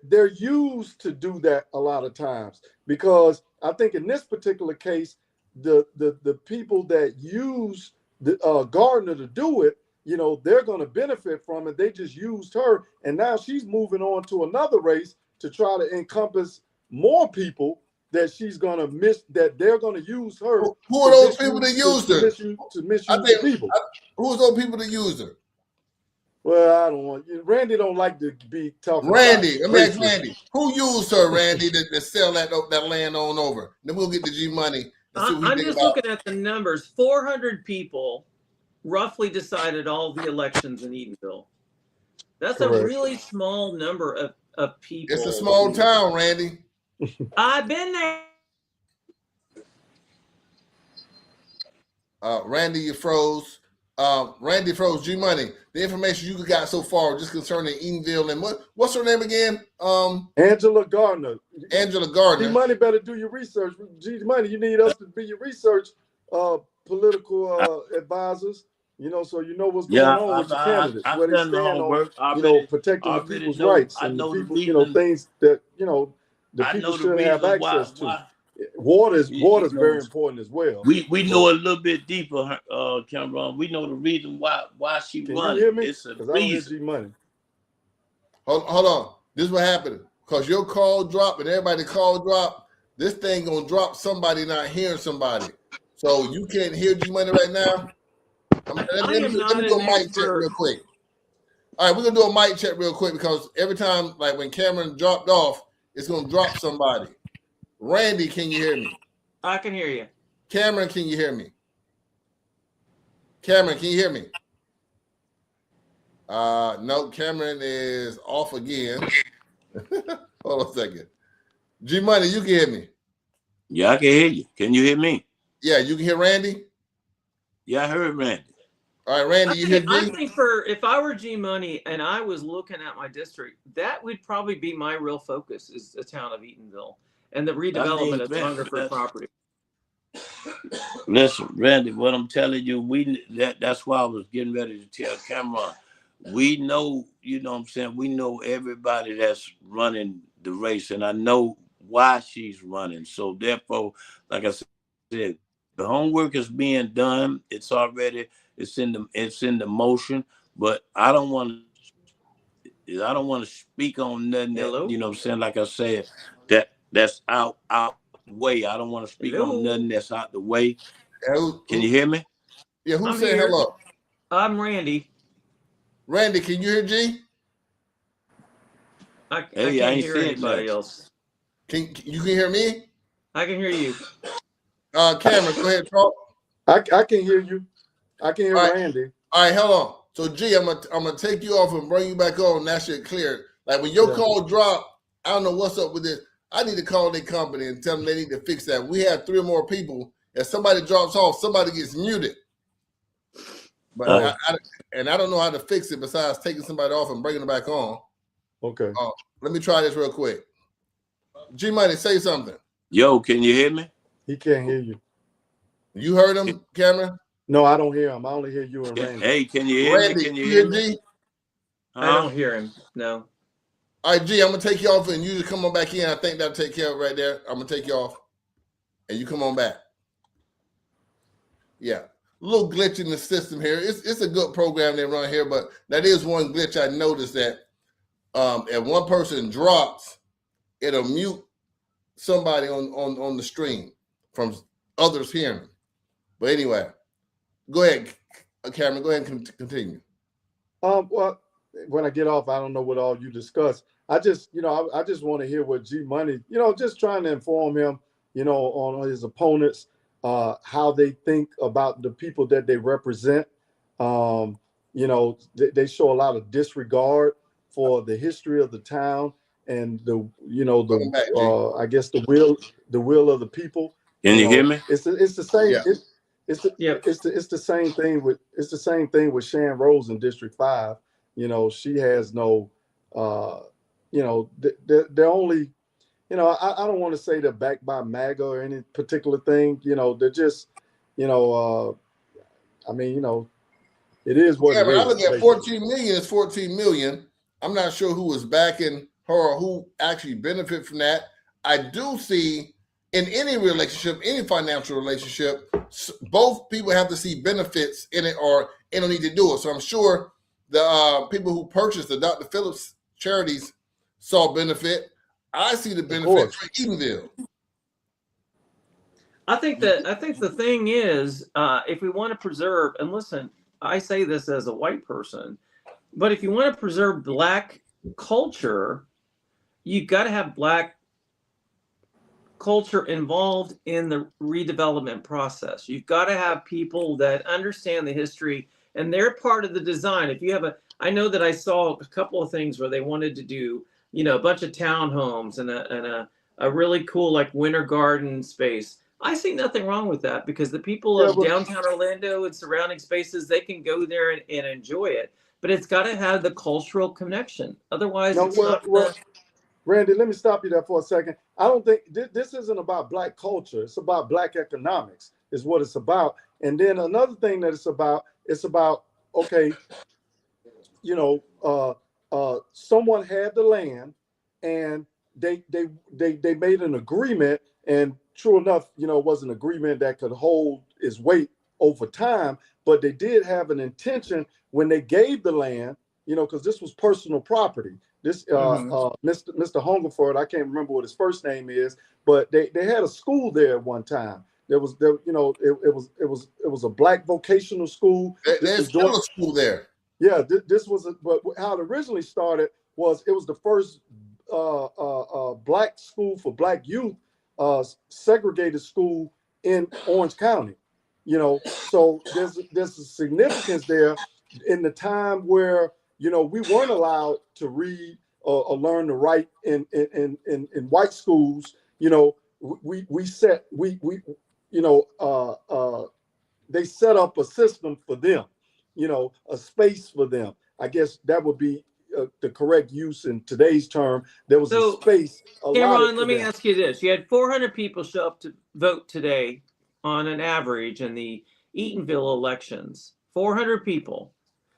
they're used to do that a lot of times, because I think in this particular case, the people that use the Gardner to do it, you know, they're going to benefit from it. They just used her, and now she's moving on to another race to try to encompass more people that she's going to miss, that they're going to use her. Who are those people that used her? To misuse people. Who's those people that used her? Well, I don't want you. Randy don't like to be talking. Randy, let me ask Randy. Who used her, Randy, to sell that land on over? Then we'll get the G money. I'm just looking at the numbers. 400 people roughly decided all the elections in Eatonille. That's correct. A really small number of people. It's a small town, Randy. I've been there. Randy, you froze. Randy froze. G Money. The information you got so far just concerning Eatonille and what's her name again? Angela Gardner. Angela Gardner. G Money better do your research. G Money, you need us to be your research political advisors. You know, so you know what's going on with your candidates, where they stand on, you know, protecting the people's rights and the people, you know, things that, you know, the people should have access to. Water is very important as well. We know a little bit deeper, Cameron. We know the reason why she won. It's a reason. Money. Hold on. This is what happened. Because your call dropped and everybody call dropped, this thing gonna drop somebody not hearing somebody. So you can't hear G Money right now. Let me do a mic check real quick. All right, we're gonna do a mic check real quick because every time, like when Cameron dropped off, it's gonna drop somebody. Randy, can you hear me? I can hear you. Cameron, can you hear me? Cameron, can you hear me? No, Cameron is off again. Hold on a second. G Money, you can hear me. Yeah, I can hear you. Can you hear me? Yeah, you can hear Randy. Yeah, I heard Randy. All right, Randy, you hear G? I think if I were G Money and I was looking at my district, that would probably be my real focus is the town of Eatonille and the redevelopment of Hungerford property. Listen, Randy, what I'm telling you, that's why I was getting ready to tell Cameron. We know, you know what I'm saying, we know everybody that's running the race, and I know why she's running. So therefore, like I said, the homework is being done. It's in the motion, but I don't want to speak on nothing that, you know what I'm saying, like I said, that's out the way. I don't want to speak on nothing that's out the way. Can you hear me? Yeah, who's I'm saying here. hello? I'm Randy. Randy, can you hear G? I can't hear anybody else. You can hear me? I can hear you. Cameron, go ahead, talk. I can hear you. I can hear Randy. All right, hold on. So G, I'm gonna take you off and bring you back on. That shit clear. Like when your call drop, I don't know what's up with this. I need to call their company and tell them they need to fix that. We have 3 or more people. If somebody drops off, somebody gets muted. But I don't know how to fix it besides taking somebody off and bringing them back on. Okay. Let me try this real quick. G Money, say something. Yo, can you hear me? He can't hear you. You heard him, Cameron? No, I don't hear him. I only hear you and Randy. Hey, can you hear me? Can you hear me? G? I don't hear him. No. All right, G, I'm gonna take you off and you just come on back in. I think that'll take care of it right there. I'm gonna take you off and you come on back. Yeah. A little glitch in the system here. It's a good program they run here, but that is one glitch I noticed that if one person drops, it'll mute somebody on the stream from others hearing them. But anyway, go ahead, Cameron. Go ahead and continue. Well, when I get off, I don't know what all you discuss. I just want to hear what G Money, just trying to inform him, on his opponents, how they think about the people that they represent. They show a lot of disregard for the history of the town and I guess the will of the people. Can you hear me? It's the same. Yeah. It's the same thing with Shan Rose in District 5. She has no, they're only, I don't want to say they're backed by MAGA or any particular thing. They're just, it is what it is. I look at 14 million is 14 million. I'm not sure who is backing her or who actually benefit from that. I do see in any relationship, any financial relationship, both people have to see benefits in it or they don't need to do it. So I'm sure the people who purchased the Dr. Phillips charities saw benefit. I see the benefit for Eatonille. I think the thing is, if we want to preserve, and listen, I say this as a white person, but if you want to preserve Black culture, you got to have Black culture involved in the redevelopment process. You've got to have people that understand the history and they're part of the design. If you have I know that I saw a couple of things where they wanted to do, a bunch of townhomes and a really cool like winter garden space. I see nothing wrong with that because the people of downtown Orlando and surrounding spaces, they can go there and enjoy it. But it's got to have the cultural connection. Otherwise, Randy, let me stop you there for a second. I don't think this isn't about Black culture. It's about Black economics is what it's about. And then another thing that it's about, okay, someone had the land and they made an agreement, and true enough, it was an agreement that could hold its weight over time, but they did have an intention when they gave the land, because this was personal property. This Mr. Hungerford, I can't remember what his first name is, but they had a school there at one time. It was a Black vocational school. There's still a school there. Yeah, this was but how it originally started was it was the first Black school for Black youth, segregated school in Orange County. So there's a significance there in the time where we weren't allowed to read or learn to write in white schools. We they set up a system for them, a space for them. I guess that would be the correct use in today's term. There was a space allotted Cameron, let me ask you this. You had 400 people show up to vote today on an average in the Eatonville elections. 400 people.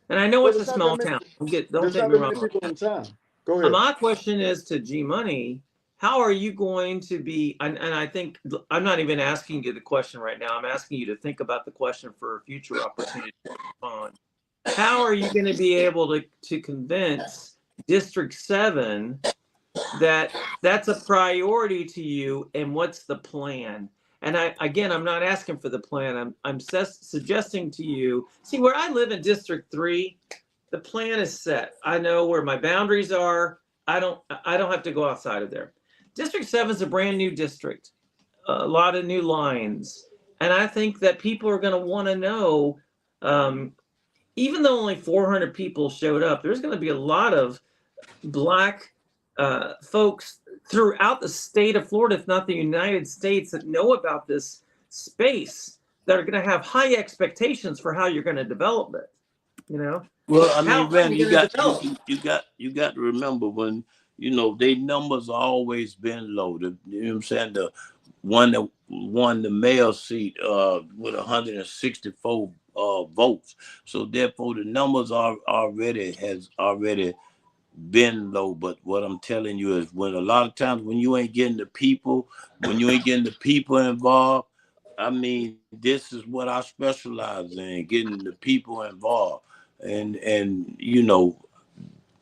And I know it's a small town. Don't get me wrong. People in town. Go ahead. My question is to G Money, how are you going to be, and I think I'm not even asking you the question right now. I'm asking you to think about the question for a future opportunity to respond. How are you going to be able to convince District 7 that that's a priority to you, and what's the plan? And I'm not asking for the plan. I'm suggesting to you, see, where I live in District 3, the plan is set. I know where my boundaries are. I don't have to go outside of there. District 7 is a brand new district, a lot of new lines. And I think that people are going to want to know, even though only 400 people showed up, there's going to be a lot of Black folks throughout the state of Florida, if not the United States, that know about this space, that are going to have high expectations for how you're going to develop it. Well, I mean, Randy, you got to remember when their numbers always been low. You know what I'm saying? The one that won the mayor seat with 164 votes. So therefore, the numbers has already been low. But what I'm telling you is, when a lot of times when you ain't getting the people involved, I mean, this is what I specialize in, getting the people involved. And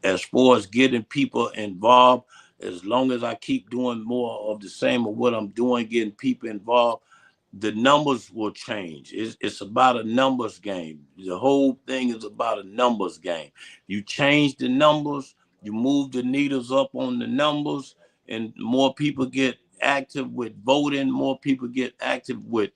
as far as getting people involved, as long as I keep doing more of the same of what I'm doing, getting people involved, the numbers will change. It's about a numbers game. The whole thing is about a numbers game. You change the numbers, you move the needles up on the numbers, and more people get active with voting, more people get active with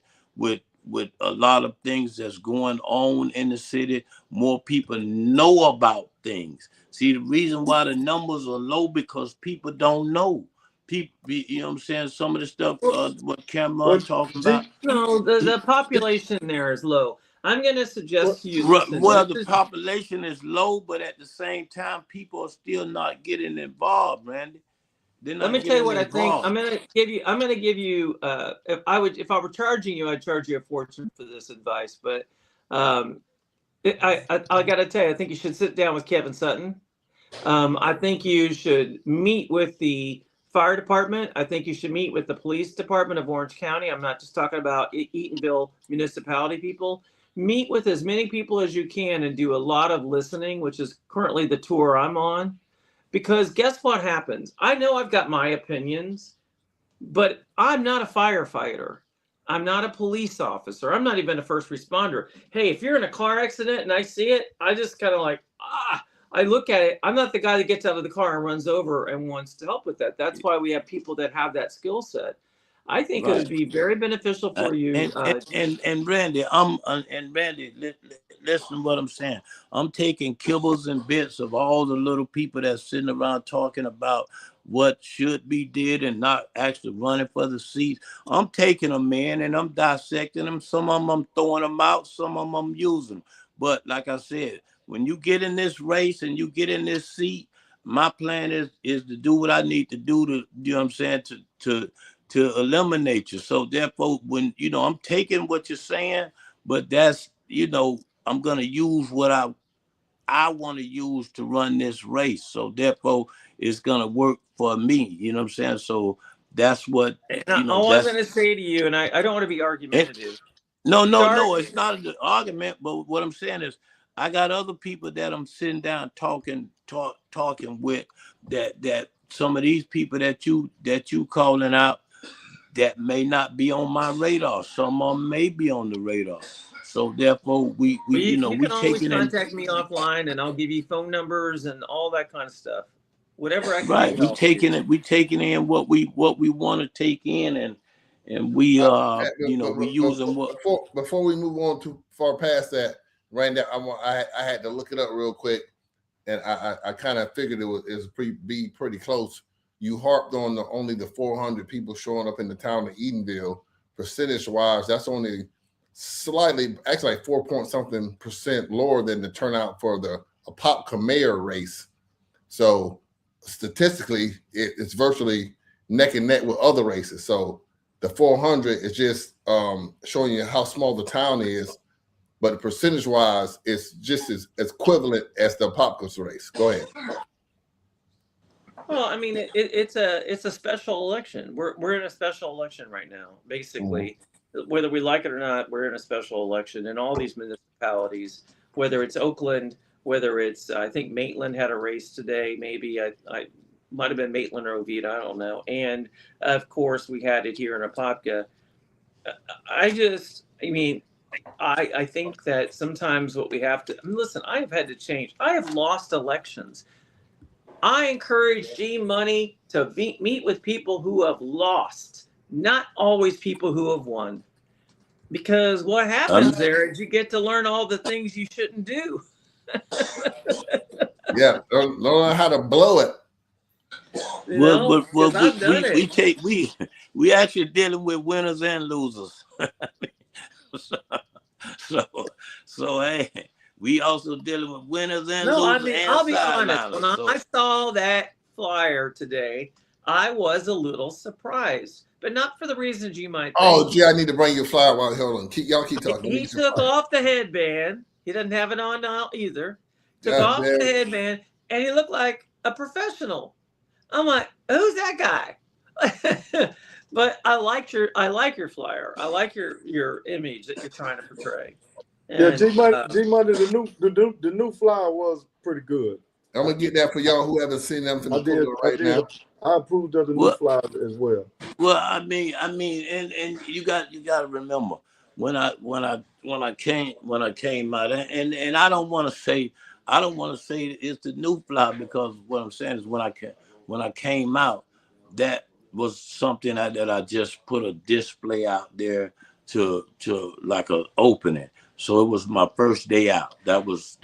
a lot of things that's going on in the city, more people know about things. See, the reason why the numbers are low, because people don't know. People, you know what I'm saying? Some of the stuff what Cameron talking about. No, the population there is low. I'm going to suggest to you. The population is low, but at the same time, people are still not getting involved, Randy. Let me tell you what I think. I'm going to give you. If I were charging you, I'd charge you a fortune for this advice. But I got to tell you, I think you should sit down with Kevin Sutton. I think you should meet with the fire department. I think you should meet with the police department of Orange County. I'm not just talking about Eatonville municipality people. Meet with as many people as you can and do a lot of listening, which is currently the tour I'm on. Because guess what happens? I know I've got my opinions, but I'm not a firefighter. I'm not a police officer. I'm not even a first responder. Hey, if you're in a car accident and I see it, I just kind of I look at it. I'm not the guy that gets out of the car and runs over and wants to help with that. That's why we have people that have that skill set. I think it would be very beneficial for you. And Randy, listen to what I'm saying. I'm taking kibbles and bits of all the little people that's sitting around talking about what should be did and not actually running for the seats. I'm taking them in and I'm dissecting them. Some of them I'm throwing them out. Some of them I'm using. But like I said, when you get in this race and you get in this seat, my plan is to do what I need to do to, you know what I'm saying, to eliminate you. So therefore, when, I'm taking what you're saying, but that's, I'm going to use what I want to use to run this race. So therefore, it's going to work for me. You know what I'm saying? So that's what, all I'm going to say to you, and I don't want to be argumentative. No, it's not an argument. But what I'm saying is, I got other people that I'm sitting down talking with, that some of these people that you calling out, that may not be on my radar. Some of them may be on the radar. So therefore, we can always contact me offline, and I'll give you phone numbers and all that kind of stuff. Whatever I can. Right, we taking in what we want to take in, and we we using what. Before we move on too far past that, right now I had to look it up real quick, and I kind of figured it was pretty close. You harped on only the 400 people showing up in the town of Eatonville percentage wise, that's only slightly, actually like 4 point something percent lower than the turnout for the Apopka mayor race. So statistically, it's virtually neck and neck with other races. So the 400 is just showing you how small the town is, but percentage wise, it's just as equivalent as the Apopka's race. Go ahead. Well, I mean, it's a special election. We're in a special election right now, basically. Whether we like it or not, we're in a special election in all these municipalities. Whether it's Oakland, whether it's I think Maitland had a race today. Maybe I might have been Maitland or Oviedo. I don't know. And of course, we had it here in Apopka. I think that sometimes what we have to listen. I have had to change. I have lost elections. I encourage G Money to meet with people who have lost, not always people who have won. Because what happens there is you get to learn all the things you shouldn't do. Yeah, learn how to blow it. We actually dealing with winners and losers. so hey, we also dealing with winners and losers. No, I mean, I'll be honest. When I saw that flyer today, I was a little surprised, but not for the reasons you might think. Oh, gee, I need to bring your flyer. Hold on. Y'all keep talking. He took off the headband. He doesn't have it on now either. Took off the headband, and he looked like a professional. I'm like, who's that guy? But I like your flyer. I like your image that you're trying to portray. And, yeah, G Money, the new flyer was pretty good. I'm gonna get that for y'all who haven't seen them from the now. I approved of the new flyer as well. Well, I mean, and you got to remember when I came out, and I don't want to say it's the new flyer, because what I'm saying is when I came out, that was something that I just put a display out there to like an opening. So it was my first day out. That was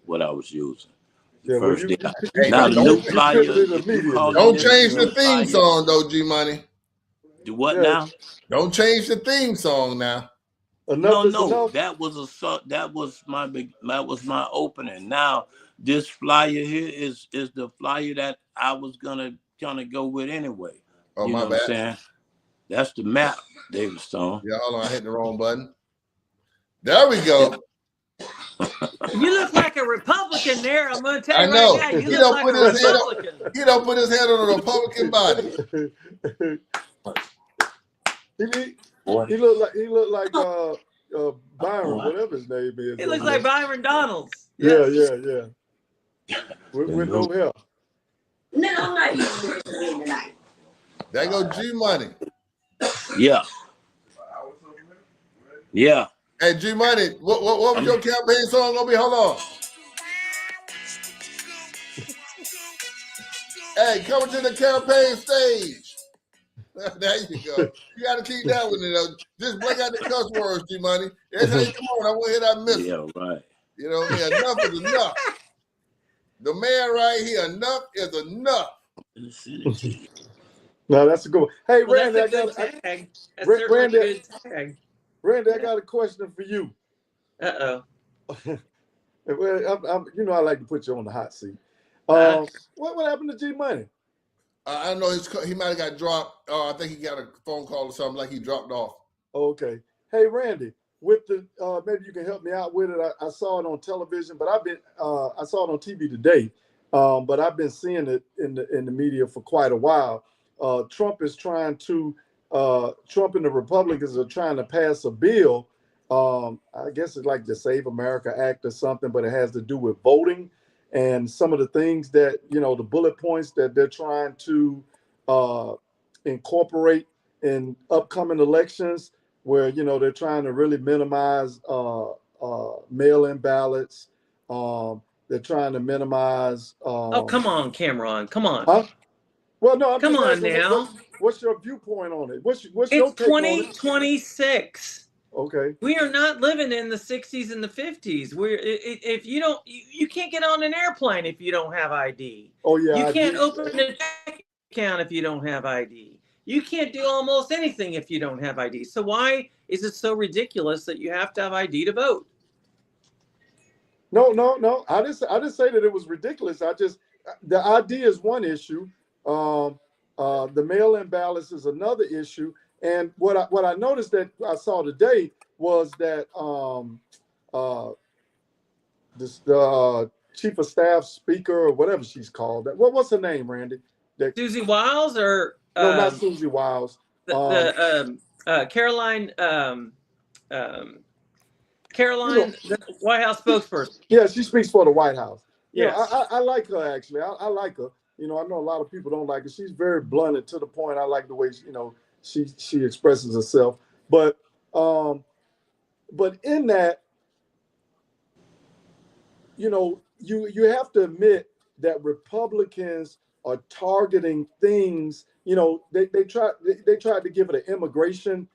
what I was using. Yeah, first day out. Hey, Now the new flyer. Don't change the theme song though, G Money. Do what now? Don't change the theme song now. No. That was my opening. Now this flyer here is the flyer that I was gonna go with anyway. Oh, you my know bad. What I'm saying? That's the map, David Stone. Yeah, hold on, I hit the wrong button. There we go. You look like a Republican there. I'm going to tell you I know. right now. You look like a Republican. He don't put his head on a Republican body. He looked like Byron, whatever his name is. He looks like Byron Donalds. Yeah. With no hair. No, I'm not using it tonight. There go G Money. Yeah. Hey, G Money, what was your campaign song gonna be? Hold on. Hey, coming to the campaign stage. There you go. You got to keep that one. Just break out the cuss words, G Money. Every time you come on, I want to hear that missile. Yeah, right. You know what I mean? Enough is enough. The man right here, enough is enough. No, that's a good one. Hey, Well, Randy, that's a good tag. That's certainly a good tag. Randy, I got a question for you. Uh-oh. Well, I like to put you on the hot seat. What happened to G Money? I know he might have got dropped. I think he got a phone call or something, like he dropped off. Okay. Hey, Randy, with the maybe you can help me out with it. I saw it on television, but I saw it on TV today. But I've been seeing it in the media for quite a while. Trump and the Republicans are trying to pass a bill. I guess it's like the Save America Act or something, but it has to do with voting and some of the things that, the bullet points that they're trying to incorporate in upcoming elections, where, they're trying to really minimize mail-in ballots. They're trying to minimize. Oh, come on, Cameron. Come on. Huh? Well, no. Come on now. What's your viewpoint on it? What's your it's take on it? 2026. Okay. We are not living in the 60s and the 50s. If you can't get on an airplane if you don't have ID. Oh yeah. You can't open a bank account if you don't have ID. You can't do almost anything if you don't have ID. So why is it so ridiculous that you have to have ID to vote? No. I didn't say that it was ridiculous. The ID is one issue. The mail-in ballots is another issue. And what I noticed that I saw today was that the chief of staff speaker or whatever she's called. What's her name, Randy? Susie Wiles or no, not Susie Wiles. Caroline. Caroline, the White House spokesperson. Yeah, she speaks for the White House. Yes. I like her actually. I like her. I know a lot of people don't like her. She's very blunt and to the point. I like the way she expresses herself. But in that, you have to admit that Republicans are targeting things. They tried to give it an immigration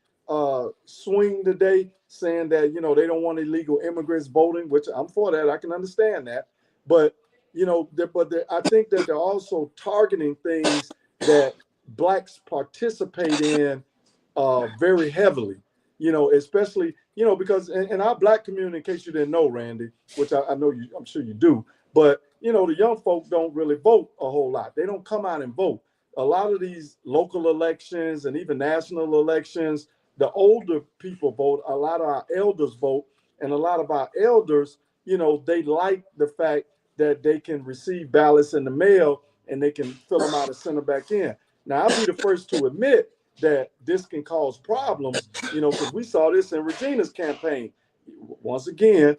swing today, saying that they don't want illegal immigrants voting, which I'm for that. I can understand that, but I think that they're also targeting things that blacks participate in very heavily. Especially because in our black community, in case you didn't know, Randy, which I know I'm sure you do, but the young folk don't really vote a whole lot. They don't come out and vote. A lot of these local elections and even national elections, the older people vote. A lot of our elders vote, and a lot of our elders, they like the fact that they can receive ballots in the mail and they can fill them out and send them back in. Now, I'll be the first to admit that this can cause problems, because we saw this in Regina's campaign. Once again,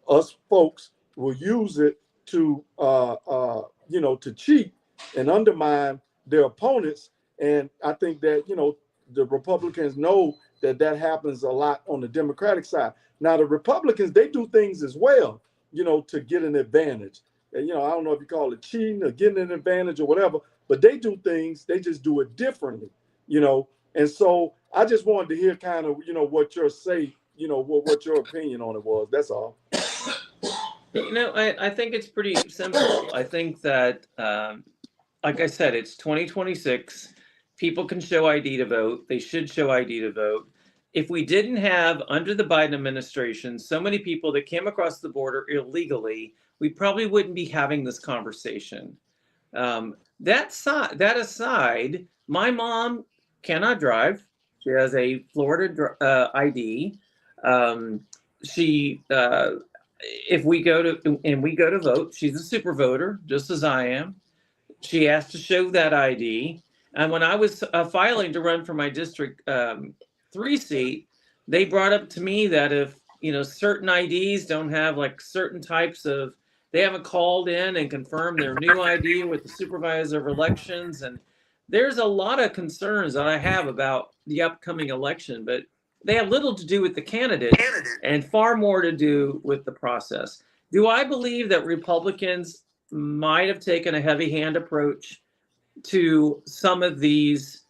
us folks will use it to, to cheat and undermine their opponents. And I think that, the Republicans know that happens a lot on the Democratic side. Now, the Republicans, they do things as well, to get an advantage. And, I don't know if you call it cheating or getting an advantage or whatever, but they do things, they just do it differently, And so I just wanted to hear kind of, what your what your opinion on it was. That's all. I think it's pretty simple. I think that, like I said, it's 2026. People can show ID to vote. They should show ID to vote. If we didn't have, under the Biden administration, so many people that came across the border illegally, we probably wouldn't be having this conversation. That aside, my mom cannot drive. She has a Florida ID. If we go to vote, she's a super voter, just as I am. She has to show that ID. And when I was filing to run for my District 3 seat, they brought up to me that if certain IDs don't have like certain types of, they haven't called in and confirmed their new ID with the supervisor of elections, and there's a lot of concerns that I have about the upcoming election, but they have little to do with the candidates and far more to do with the process. Do I believe that Republicans might have taken a heavy hand approach to some of these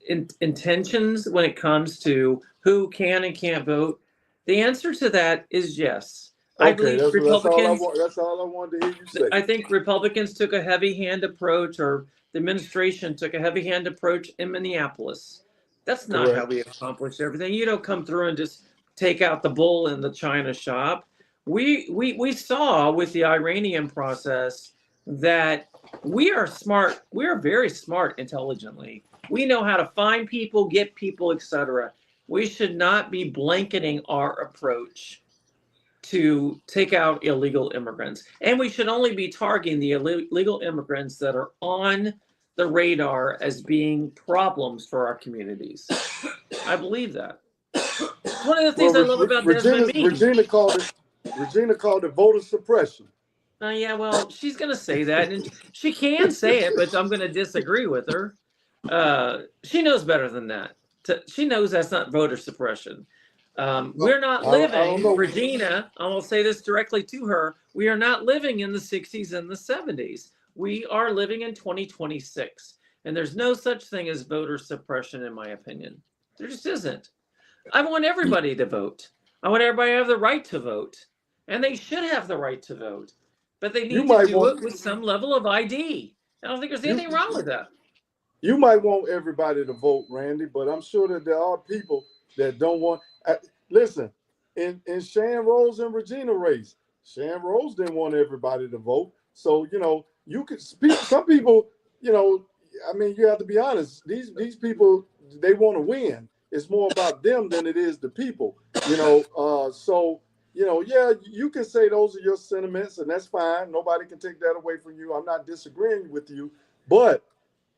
intentions when it comes to who can and can't vote? The answer to that is yes. Okay, I believe Republicans. That's all I wanted to hear you say. I think Republicans took a heavy hand approach, or the administration took a heavy hand approach in Minneapolis. That's not Correct. how we accomplish everything. You don't come through and just take out the bull in the china shop. We saw with the Iranian process that we are smart. We are very smart intelligently. We know how to find people, get people, etc. We should not be blanketing our approach to take out illegal immigrants. And we should only be targeting the illegal immigrants that are on the radar as being problems for our communities. I believe that. One of the things I love about Regina called it voter suppression. Yeah, well, she's going to say that, and she can say it, but I'm going to disagree with her. She knows better than that. She knows that's not voter suppression. We're not living, Regina, I will say this directly to her, we are not living in the 60s and the 70s. We are living in 2026. And there's no such thing as voter suppression, in my opinion. There just isn't. I want everybody to vote. I want everybody to have the right to vote. And they should have the right to vote. But they need to do it with some level of ID. I don't think there's anything wrong with that. you might want everybody to vote, Randy, but I'm sure that there are people that don't want. Listen, in Shan Rose and Regina race, Shan Rose didn't want everybody to vote. So, you know, you could speak. Some people, you know, I mean, you have to be honest. These people, they want to win. It's more about them than it is the people, you know. So, you know, yeah, you can say those are your sentiments, and that's fine. Nobody can take that away from you. I'm not disagreeing with you. But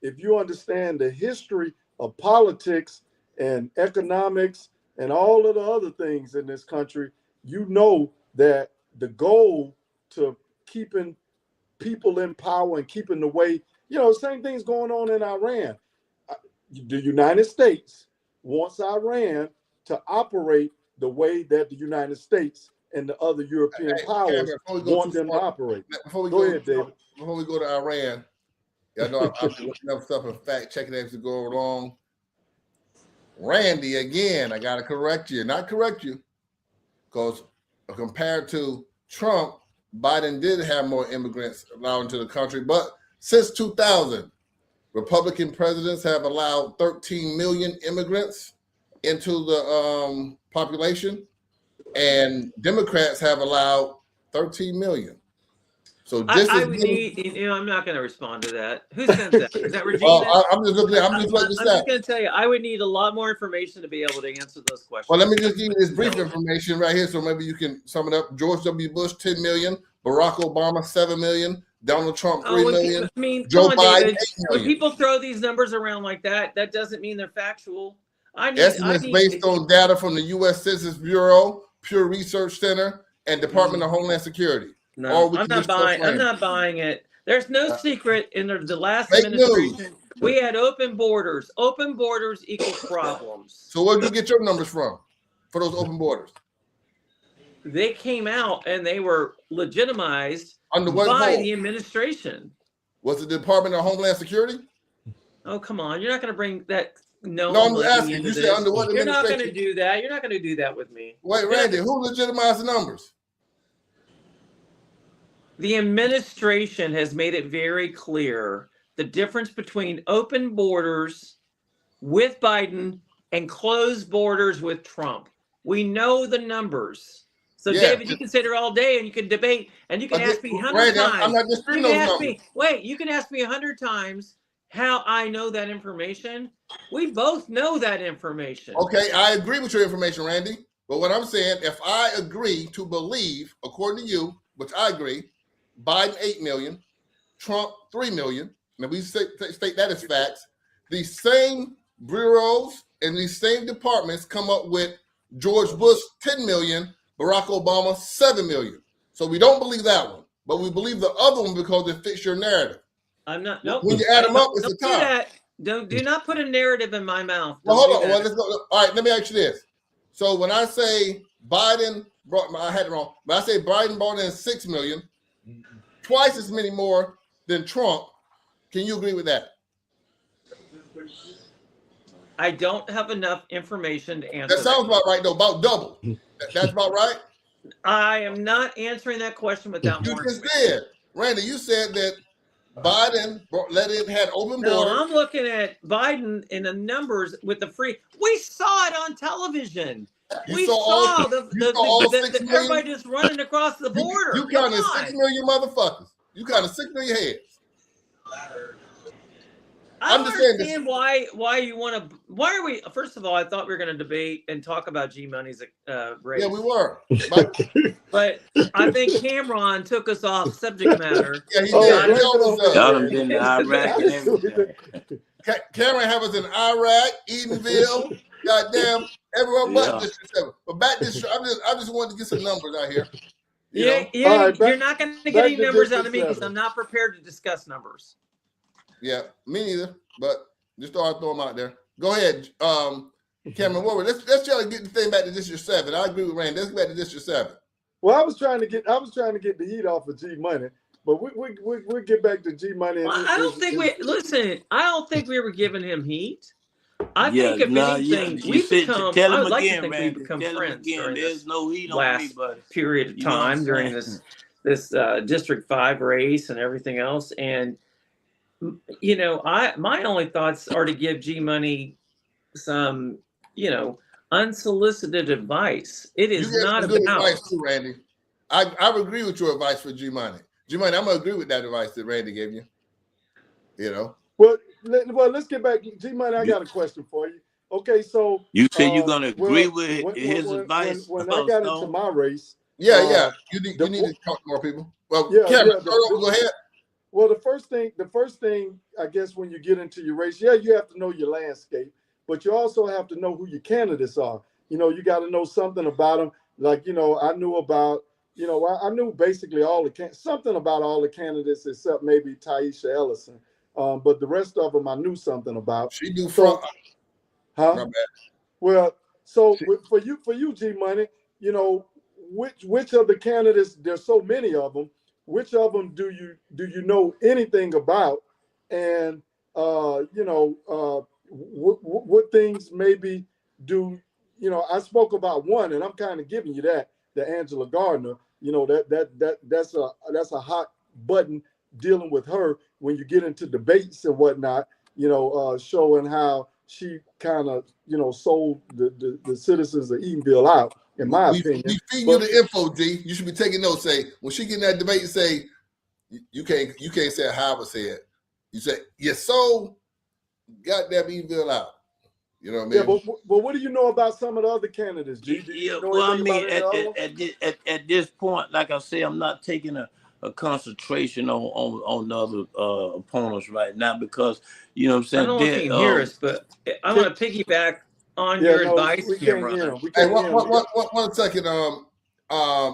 if you understand the history of politics and economics and all of the other things in this country, you know that the goal to keeping people in power and keeping the way, you know, same thing's going on in Iran. The United States wants Iran to operate the way that the United States and the other European powers want them to operate. Go ahead, David. Before we go to Iran, I know I've been looking up stuff and fact checking as we go along. Randy, again, I got to correct you. Not correct you, because compared to Trump, Biden did have more immigrants allowed into the country. But since 2000, Republican presidents have allowed 13 million immigrants into the population, and Democrats have allowed 13 million. So this I would need, you know, I'm not going to respond to that. Who sent that? Is that Regina? I'm just looking. I'm just going to tell you, I would need a lot more information to be able to answer those questions. Well, let me just give you this brief information right here, so maybe you can sum it up. George W. Bush, 10 million. Barack Obama, 7 million. Donald Trump, 3 million. I mean, Joe Biden, David, when people throw these numbers around like that, that doesn't mean they're factual. Estimates based on data from the U.S. Census Bureau, Pew Research Center, and Department of Homeland Security. No, I'm not buying it. There's no secret in the last administration. We had open borders. Open borders equals problems. So where did you get your numbers from for those open borders? They came out and they were legitimized under what by the administration. Was it the Department of Homeland Security? Oh, come on. You're not going to bring that. No, I'm asking. You said under what administration? You're not going to do that. You're not going to do that with me. Wait, Randy, who legitimized the numbers? The administration has made it very clear the difference between open borders with Biden and closed borders with Trump. We know the numbers. So, yeah, David, you can sit here all day and you can debate and you can ask me 100 times. I'm not disputing those numbers. You can ask me 100 times how I know that information. We both know that information. Okay, I agree with your information, Randy. But what I'm saying, if I agree to believe, according to you, which I agree, Biden 8 million, Trump 3 million, and we state that as facts, these same bureaus and these same departments come up with George Bush 10 million, Barack Obama 7 million. So we don't believe that one, but we believe the other one because it fits your narrative. I'm not. Nope. When you add them up, it's a tie. Do not put a narrative in my mouth. Well, hold on. Well, let's go. All right, let me ask you this. So when I say Biden brought, I had it wrong. When I say Biden brought in 6 million, twice as many more than Trump, can you agree with that? I don't have enough information to answer. That sounds about right, though. About double. That's about right. I am not answering that question without more. You just did, Randy. You said that Biden had open borders. No, I'm looking at Biden in the numbers with the free. We saw it on television. We saw everybody just running across the border. You counted 6 million motherfuckers. You counted 6 million heads. I don't understand why you want to. Why are we? First of all, I thought we were going to debate and talk about G Money's race. Yeah, we were. But I think Cameron took us off subject matter. Yeah, he did. Y'all done been to Iraq and everything. Cameron have us in Iraq, Eatonille, goddamn everywhere but District 7. But back District, I just wanted to get some numbers out here. You're not going to get any numbers out of me because I'm not prepared to discuss numbers. Yeah, me neither. But just throw them out there. Go ahead, Cameron. Let's try to get the thing back to District 7. I agree with Randy. Let's get back to District 7. Well, I was trying to get the heat off of G Money, but we'll get back to G Money. I don't think we were giving him heat. I think if anything, we've become. I would like to think we've become friends during this last period of time during this District 5 race and everything else. And my only thoughts are to give G Money some, unsolicited advice. It You is gave not some good about. advice too, Randy. I would agree with your advice for G Money. G Money, I'm gonna agree with that advice that Randy gave you. Well, let's get back. G Money, I got a question for you. Okay, so You say you're gonna agree with his when advice, I got into Stone? my race, Yeah. You need to talk to more people. Well, Kevin, go ahead. Well, the first thing, I guess, when you get into your race, you have to know your landscape, but you also have to know who your candidates are. You got to know something about them. Like, I knew about, I knew basically something about all the candidates except maybe Taisha Ellison. But the rest of them I knew something about. She do So, huh? My bad. Well, so for you, G Money, which of the candidates? There's so many of them. Which of them do you know anything about? And what things maybe do I spoke about one, and I'm kind of giving you that, the Angela Gardner. That's a hot button dealing with her when you get into debates and whatnot. Showing how she kind of sold the citizens of Eatonille out, in my opinion. We feed you the info, G. You should be taking notes. Say when she get in that debate, you say you can't say how I would say it. You say you sold goddamn Eatonille out. You know what I mean? Yeah, but what do you know about some of the other candidates, G? Do you know anything about any other ones? At this point, like I say, I'm not taking a concentration on the other opponents right now because you know what I'm saying. I don't know if you can hear us, but I want to piggyback on your advice here, brother. Hey, one second. I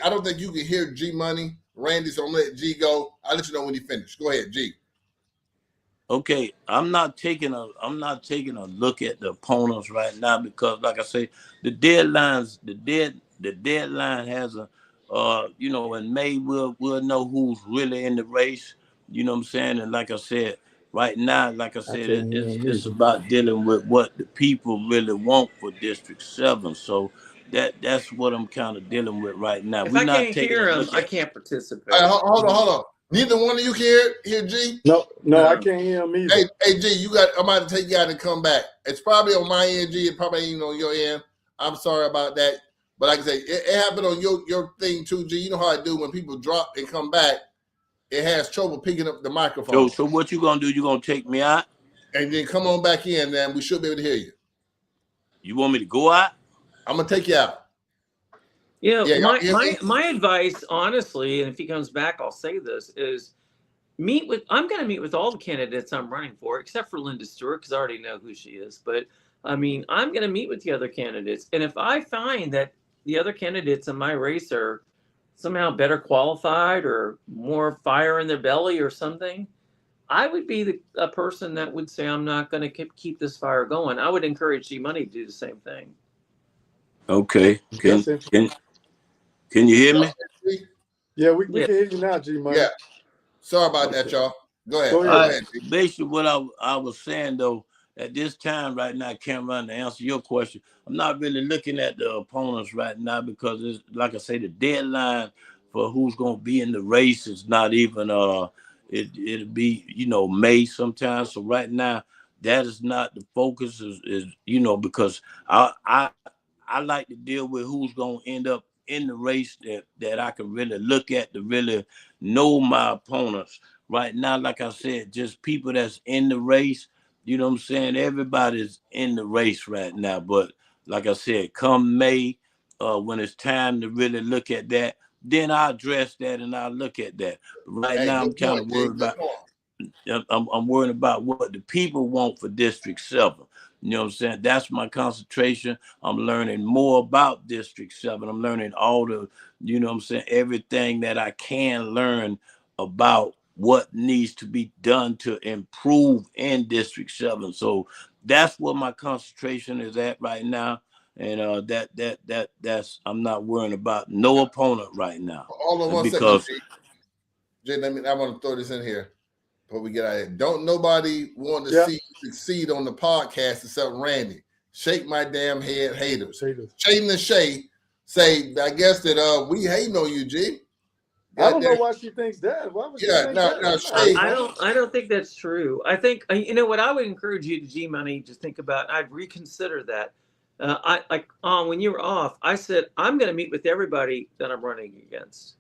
don't think you can hear G Money. Randy's gonna let G go. I'll let you know when he finished. Go ahead, G. Okay, I'm not taking a look at the opponents right now because, like I say, the deadline has a, in May we'll know who's really in the race. You know what I'm saying? And like I said, right now, like I said, it's about dealing with what the people really want for District 7. So that's what I'm kind of dealing with right now. If We're I not can't taking hear a him, look I at. can't participate. Hold on. Neither one of you can hear G? No, I can't hear him either. Hey, G, I'm about to take you out and come back. It's probably on my end, G. It probably ain't on your end. I'm sorry about that. But like I say, it happened on your thing too, G. You know how I do when people drop and come back. It has trouble picking up the microphone. So what you gonna do? You gonna take me out? And then come on back in, then we should be able to hear you. You want me to go out? I'm gonna take you out. My advice, honestly, and if he comes back, I'll say this, is I'm going to meet with all the candidates I'm running for, except for Linda Stewart, because I already know who she is. But I'm going to meet with the other candidates. And if I find that the other candidates in my race are somehow better qualified or more fire in their belly or something, I would be a person that would say, I'm not going to keep this fire going. I would encourage G Money to do the same thing. Okay. Can you hear me? Yeah, we can hear you now, G Money. Yeah. Sorry about that, y'all. Go ahead. Go ahead. Basically, what I was saying though, at this time right now, Cameron, to answer your question, I'm not really looking at the opponents right now because it's like I say, the deadline for who's gonna be in the race is not even it'll be May sometime. So right now, that is not the focus. Is because I like to deal with who's gonna end up in the race that I can really look at to really know my opponents. Right now, like I said, just people that's in the race, you know what I'm saying? Everybody's in the race right now. But like I said, come May, when it's time to really look at that, then I'll address that and I'll look at that. Right now, I'm kind of worried about I'm worried about what the people want for District 7. You know what I'm saying? That's my concentration. I'm learning more about District 7. I'm learning all the, everything that I can learn about what needs to be done to improve in District 7. So that's what my concentration is at right now. And that's I'm not worrying about no opponent right now. Hold on one second, Jay. I want to throw this in here before we get out of here. Don't nobody want to see you succeed on the podcast except Randy. Shake my damn head, haters. Shayden and Shay say, I guess that we hating on you, G. I don't know why she thinks that. Why would she think that? Now, Shay, I don't think that's true. I think, you know what, I would encourage you to G Money to think about. I'd reconsider that. When you were off, I said I'm going to meet with everybody that I'm running against.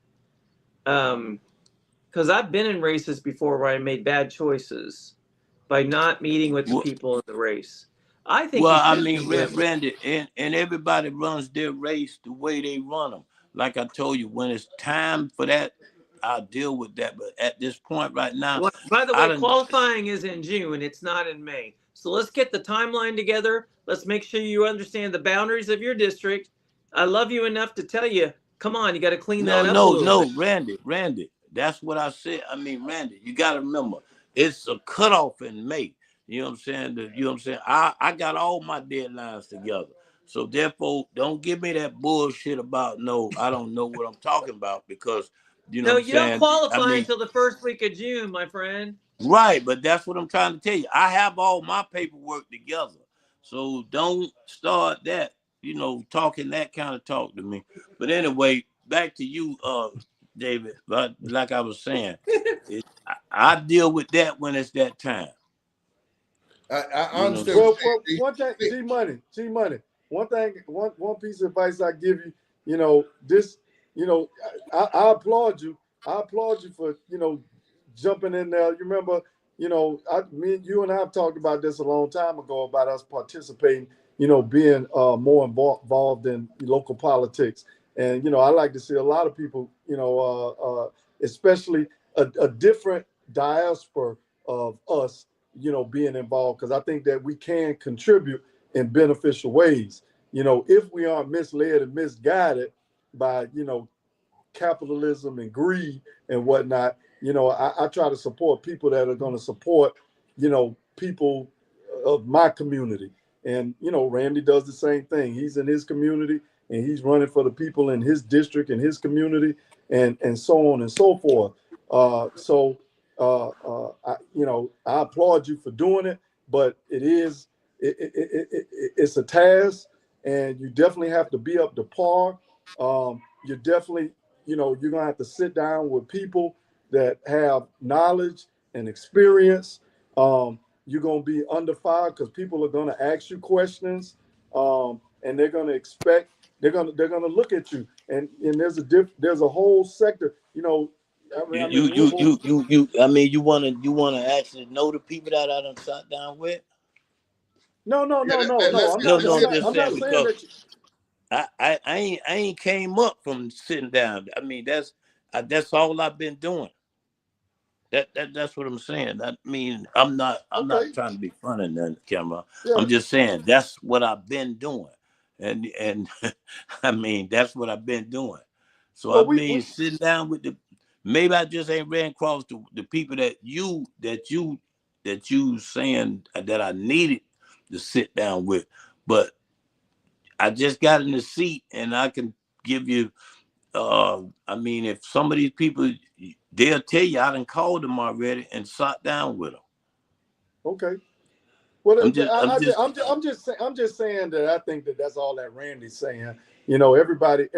Because I've been in races before where I made bad choices by not meeting with the people in the race. I think. Well, I mean, Randy, and everybody runs their race the way they run them. Like I told you, when it's time for that, I'll deal with that. But at this point right now, well, by the way, qualifying is in June. It's not in May. So let's get the timeline together. Let's make sure you understand the boundaries of your district. I love you enough to tell you, come on, you got to clean that up. No, Randy, that's what I said. I mean, Randy, you got to remember, it's a cutoff in May. You know what I'm saying? You know what I'm saying? I got all my deadlines together. So therefore, don't give me that bullshit about I don't know what I'm talking about, because you know what I'm saying? Don't qualify until the first week of June, my friend. Right, but that's what I'm trying to tell you. I have all my paperwork together. So don't start that, talking that kind of talk to me. But anyway, back to you, David. But like I was saying, I deal with that when it's that time. I understand. Well, one thing, G Money. One piece of advice I give you, I applaud you. I applaud you for, jumping in there. You remember, you and I have talked about this a long time ago about us participating, being more involved in local politics. And, I like to see a lot of people, especially a different diaspora of us, being involved, because I think that we can contribute in beneficial ways, if we aren't misled and misguided by, capitalism and greed and whatnot. I try to support people that are going to support, people of my community. And, Randy does the same thing. He's in his community and he's running for the people in his district and his community and so on and so forth. I applaud you for doing it, but it's a task, and you definitely have to be up to par. You definitely, you're going to have to sit down with people that have knowledge and experience. You're going to be under fire because people are going to ask you questions, and they're going to expect, they're going to look at you. And there's a whole sector, you want to actually know the people that I done sat down with? No. I'm not saying that. I ain't came up from sitting down. I mean, that's all I've been doing. That's what I'm saying. I mean, I'm not trying to be funny in the camera. Yeah. I'm just saying that's what I've been doing, and I mean that's what I've been doing. So sitting down with maybe I just ain't ran across the people that you saying that I needed to sit down with, but I just got in the seat and I can give you. If some of these people, they'll tell you I done called them already and sat down with them. Okay. Well, I'm just saying that I think that's all that Randy's saying. Everybody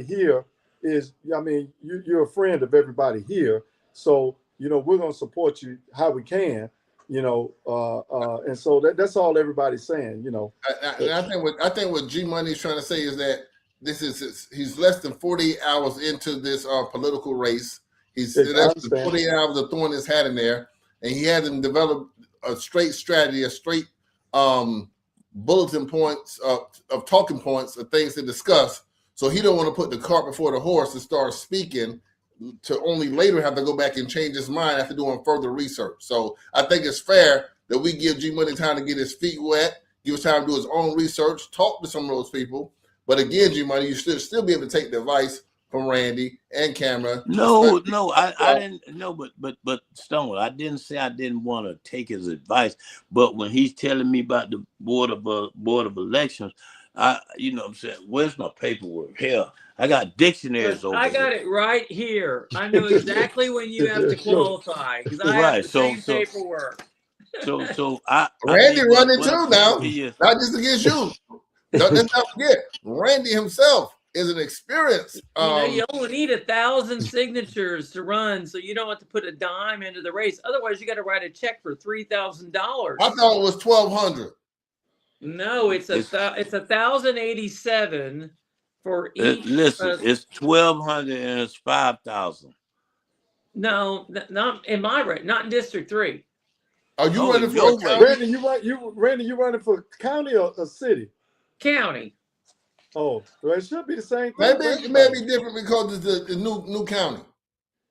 here is. You're a friend of everybody here, so we're gonna support you how we can. And so that's all everybody's saying. I think what G Money's trying to say is that he's less than 48 hours into this political race. He's less than 48 hours of throwing his hat in there, and he hasn't developed a straight strategy, a straight bulletin points of talking points of things to discuss. So he don't want to put the cart before the horse and start speaking to only later have to go back and change his mind after doing further research. So I think it's fair that we give G Money time to get his feet wet, give him time to do his own research, talk to some of those people. But again, G Money, you should still be able to take the advice from Randy and Cameron. I didn't. No, but Stone, I didn't say I didn't want to take his advice. But when he's telling me about the board of elections, what I'm saying, where's my paperwork? Here, I got dictionaries over I got it right here. I know exactly when you have to qualify because I have the same paperwork. So Randy running too now, not just against you. Let's not forget, Randy himself is an experience. You only need 1,000 signatures to run, so you don't have to put a dime into the race. Otherwise, you got to write a check for $3,000. I thought it was 1,200. No, it's 1,087 for each. Listen, it's 1,200 and it's 5,000. No, not in my rate, not in District 3. Are you running for your county? Randy, you running for county or a city? County. Oh, well, it should be the same thing. Maybe it may be different because it's the new county.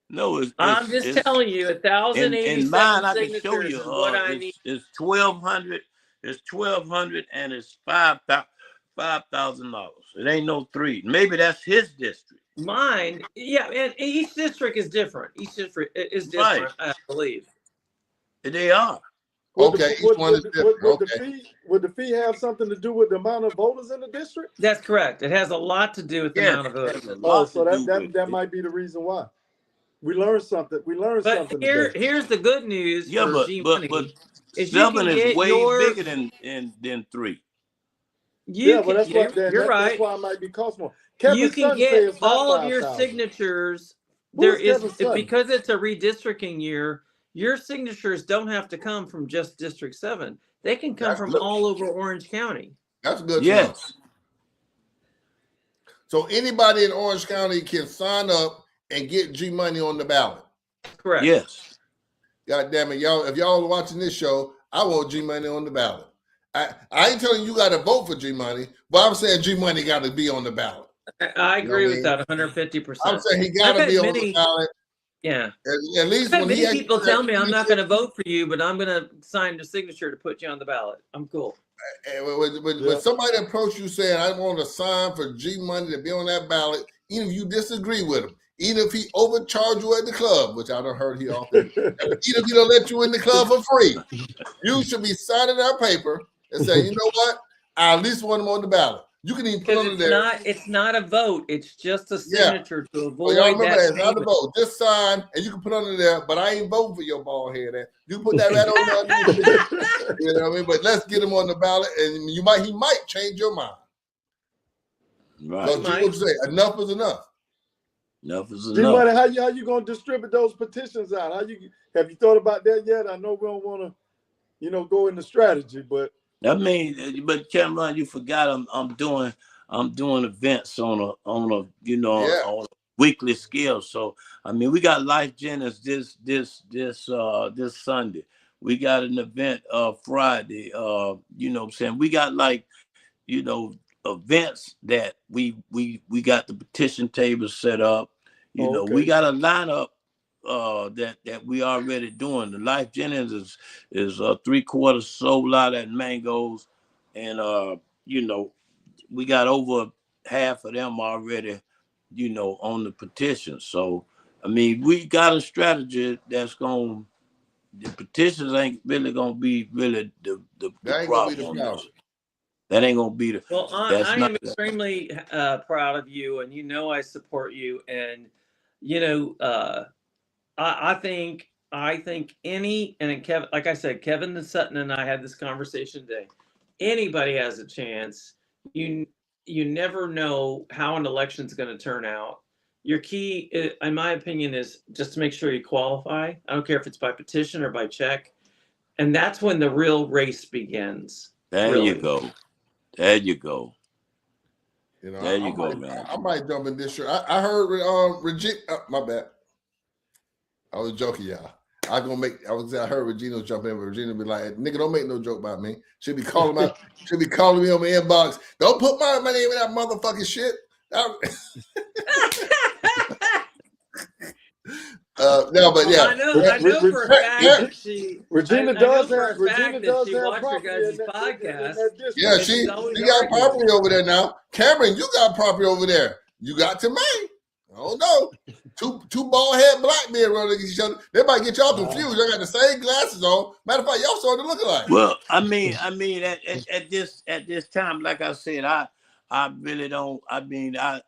No, I'm just telling you, 1,087 in mine, I can signatures show you. is what I need. It's 1,200. It's 1,200, and it's $5,000. It ain't no 3. Maybe that's his district. Mine, yeah, and each district is different. Each district is different, Right. I believe. They are. Okay, each one is different. Would the fee have something to do with the amount of voters in the district? That's correct. It has a lot to do with the amount of voters. Oh, so that might be the reason why. We learned something. But something. here's the good news. Yeah, for but 7 is way bigger than 3. You're that's right. That's why it might be cost more. You can get all of your signatures. Because it's a redistricting year. Your signatures don't have to come from just District 7. They can come from all over Orange County. That's good. Yes. So anybody in Orange County can sign up and get G Money on the ballot. Correct. Yes. God damn it, y'all! If y'all are watching this show, I want G Money on the ballot. I ain't telling you got to vote for G Money, but I'm saying G Money got to be on the ballot. I agree with that 150%. I'm saying he got to be on the ballot. Yeah. At least when many people tell me I'm not going to vote for you, but I'm going to sign the signature to put you on the ballot. I'm cool. When somebody approaches you saying, I want to sign for G Money to be on that ballot, even if you disagree with him, even if he overcharged you at the club, which I don't heard he often, even if he don't let you in the club for free, you should be signing that paper and say, you know what? I at least want him on the ballot. You can even put under there. It's not a vote. It's just a signature to avoid y'all remember that. It's not a vote. Just sign, and you can put under there. But I ain't voting for your bald head. You put that right on there. You know what I mean? But let's get him on the ballot, and he might change your mind. Right. So people say enough is enough. Enough is enough. G-Money, how you gonna distribute those petitions out? Have you thought about that yet? I know we don't want to, go into strategy, but. I mean, but Cameron, you forgot I'm doing events on a on a weekly scale. So I mean, we got Life Jennings this Sunday. We got an event Friday. You know what I'm saying? We got events that we got the petition table set up. We got a lineup that we already doing. The Life Jennings is 3/4 sold out at Mangoes, and we got over half of them already, on the petition. So I mean, we got a strategy that's the petitions ain't really gonna be really the problem. That ain't gonna be the. Well, I am extremely proud of you, and I support you, and I think Kevin, like I said, Kevin and Sutton and I had this conversation today. Anybody has a chance. You never know how an election's going to turn out. Your key, in my opinion, is just to make sure you qualify. I don't care if it's by petition or by check, and that's when the real race begins. There you go. There you go. There you go, man. I might jump in this year. I heard Regina. My bad. I was joking, y'all. I heard Regina jump in, but Regina be like, "Nigga, don't make no joke about me." She'll be calling me. She'll be calling me on my inbox. Don't put my name in that motherfucking shit. No, but yeah. I know for a fact that she. Regina does have property in that podcast. Yeah, she got property over there now. Cameron, you got property over there. You got to me. I don't know. Two bald head black men running each other. They might get y'all confused. Y'all got the same glasses on. Matter of fact, y'all starting to look alike. Well, I mean, at this time, like I said, I really don't. I mean, I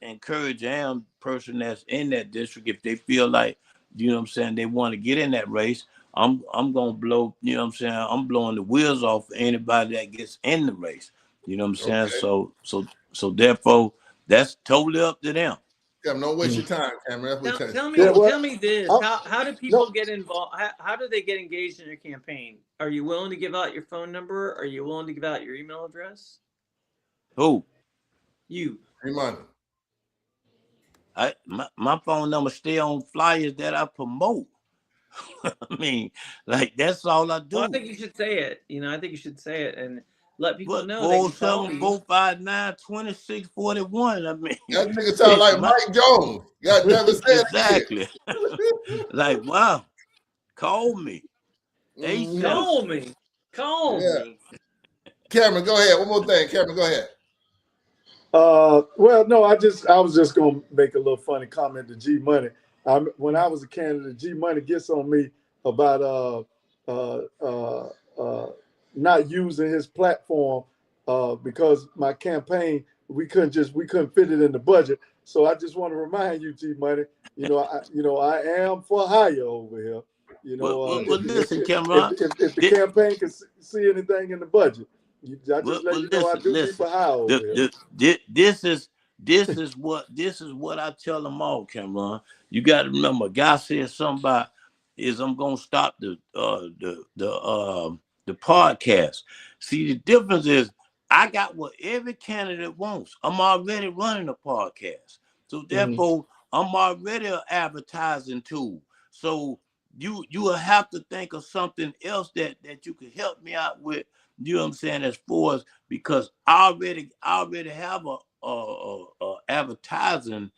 encourage any person that's in that district, if they feel like, what I'm saying, they want to get in that race, I'm gonna blow, what I'm saying, I'm blowing the wheels off anybody that gets in the race. You know what I'm saying? Okay. So So therefore, that's totally up to them. Cameron, don't waste your time, Cameron. That's what Tell me, Yeah, well, tell me this. How do people get involved? How do they get engaged in your campaign? Are you willing to give out your phone number? Are you willing to give out your email address? Who? You. Money. My phone number stay on flyers that I promote. I mean, like that's all I do. Well, I think you should say it. You know, I think you should say it and let people What, know they can call you. 407-459-2641. I mean, That nigga sound like Mike Jones. God never said exactly. Like, wow, call me. Mm-hmm. Call me. Call me. Cameron, go ahead. One more thing. Cameron, go ahead. Well, no, I was just gonna make a little funny comment to G Money. When I was a candidate, G Money gets on me about not using his platform because my campaign we couldn't fit it in the budget. So I just want to remind you, G Money, I am for hire over here. Listen, Cameron, if the campaign can see anything in the budget, I just let you know I do keep a high over here. This is what I tell them all, Cameron. You got to remember, a guy said something about I'm gonna stop the podcast. See, the difference is I got what every candidate wants. I'm already running a podcast, so therefore I'm already an advertising tool. So you will have to think of something else that you could help me out with. You know what I'm saying? As far as, because I already have a advertising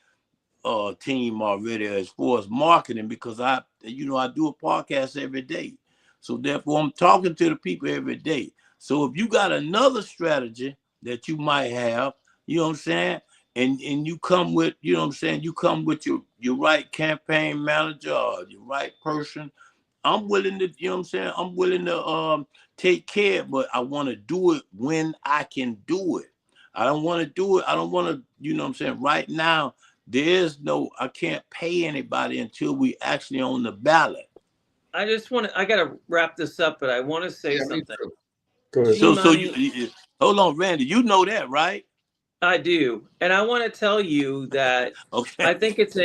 team already as far as marketing, because I do a podcast every day. So therefore I'm talking to the people every day. So if you got another strategy that you might have, you know what I'm saying, and you come with, you know what I'm saying, you come with your right campaign manager or your right person, I'm willing to, you know what I'm saying, I'm willing to take care, but I want to do it when I can do it. I don't want to do it. I don't want to, you know what I'm saying, right now, I can't pay anybody until we actually on the ballot. I got to wrap this up, but I want to say something. Go ahead. So you hold on, Randy, you know that, right? I do, and I want to tell you that Okay. I think it's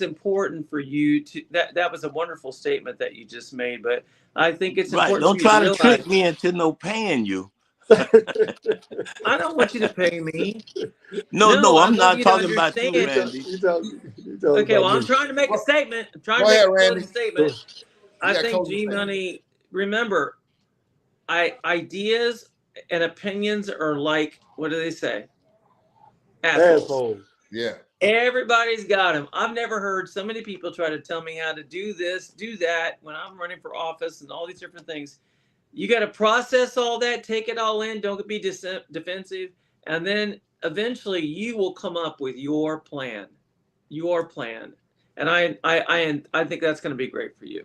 important for you to that was a wonderful statement that you just made, but I think it's right. important. Don't try to trick me into no paying you. I don't want you to pay me. No, I'm not talking about you, understand. Randy. Okay, well, I'm trying to make a statement. I'm trying to make a closing statement. I think G Money. Remember, ideas and opinions are like, what do they say? Assholes. Yeah. Everybody's got them. I've never heard so many people try to tell me how to do this, do that when I'm running for office and all these different things. You got to process all that, take it all in, don't be defensive, and then eventually you will come up with your plan. And I think that's going to be great for you.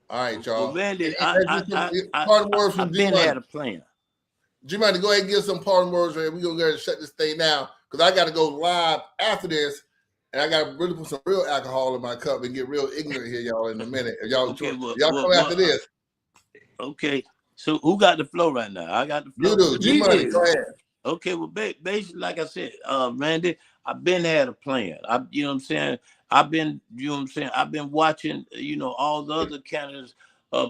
All right, y'all. Well, Randy, parting words from G Money. Had a plan. G Money, go ahead and give some parting words, and we're gonna go ahead and shut this thing down because I got to go live after this, and I got to really put some real alcohol in my cup and get real ignorant here, y'all, in a minute. If y'all come after this. Okay. So who got the flow right now? I got the flow. You do. G Money, go ahead. Okay. Well, basically, like I said, Randy, I've been had a plan. You know what I'm saying? I've been watching, all the other candidates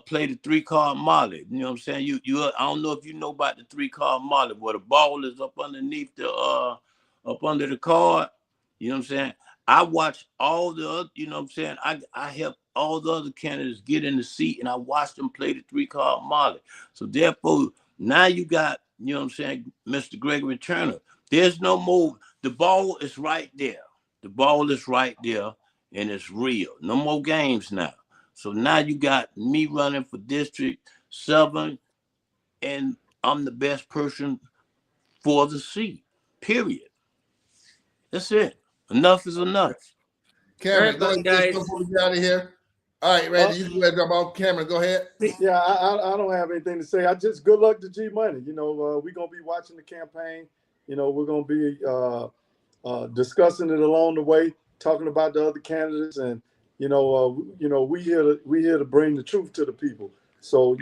play the 3-card Molly. You know what I'm saying? I don't know if you know about the 3-card Molly, where the ball is up underneath up under the card. You know what I'm saying? I watch all the other, you know what I'm saying? I help all the other candidates get in the seat, and I watch them play the 3-card Molly. So therefore, now you got, you know what I'm saying, Mr. Gregory Turner. There's no more. The ball is right there. The ball is right there, and it's real. No more games now. So now you got me running for District 7, and I'm the best person for the seat, period. That's it. Enough is enough. Cameron, go ahead and get before we get out of here. All right, Randy, you can go ahead and drop off. Cameron, go ahead. Yeah, I don't have anything to say. I just good luck to G Money. We're gonna be watching the campaign. We're gonna be discussing it along the way, talking about the other candidates, and we here to bring the truth to the people. So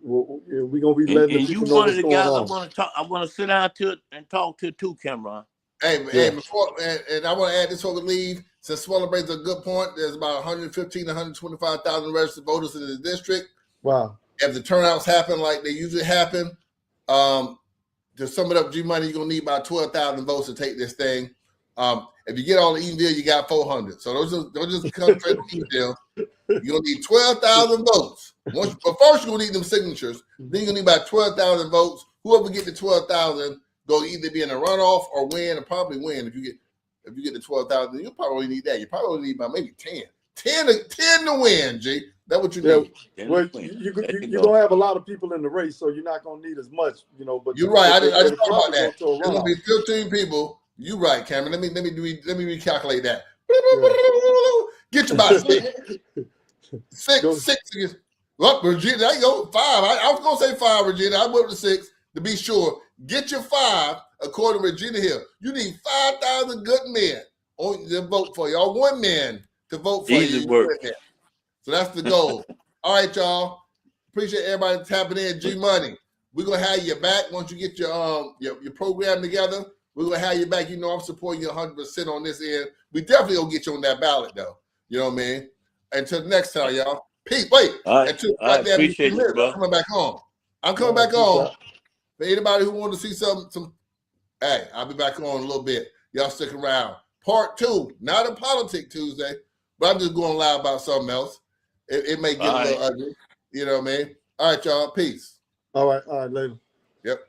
we're gonna be And, letting the and you people know one of what's the going guys I on. want to talk. I want to sit down to it and talk to too, Cameron. Hey, Yeah. hey, before and I want to add this before we leave. Since Swallow brings a good point, there's about 115 to 125,000 registered voters in the district. Wow. If the turnouts happen like they usually happen, to sum it up, G Money, you're gonna need about 12,000 votes to take this thing. If you get all the Eatonille, you got 400. So don't just concentrate on Eatonille. You're gonna need 12,000 votes. But first, you're gonna need them signatures. Then you're gonna need about 12,000 votes. Whoever get the 12,000 go either be in a runoff or win, and probably win. If you get the 12,000, you'll probably need that. You probably only need about maybe 10. 10 to win, G. That's what you need. Well, you're gonna have a lot of people in the race, so you're not gonna need as much, but you're right. I just thought about probably that. go to a There's gonna be runoff. 15 people. You're right, Cameron. Let me recalculate that. Get you about six. Well, Regina, there you go. 5. I was gonna say 5, Regina. I went to 6 to be sure. Get your 5 according to Regina Hill. You need 5,000 good men to vote for you, or 1 man to vote for Easy you. work. So that's the goal. All right, y'all. Appreciate everybody tapping in. G Money. We're gonna have you back once you get your program together. We're gonna have you back. You know I'm supporting you 100% on this end. We definitely gonna get you on that ballot though. You know what I mean? Until next time, y'all. Peace. Wait. I appreciate you, bro. I'm coming back on. I'm coming back on. For anybody who wants to see some, hey, I'll be back on in a little bit. Y'all stick around. Part 2, not a Politic Tuesday, but I'm just going live about something else. It may get a little ugly. You know what I mean? All right, y'all. Peace. All right, later. Yep.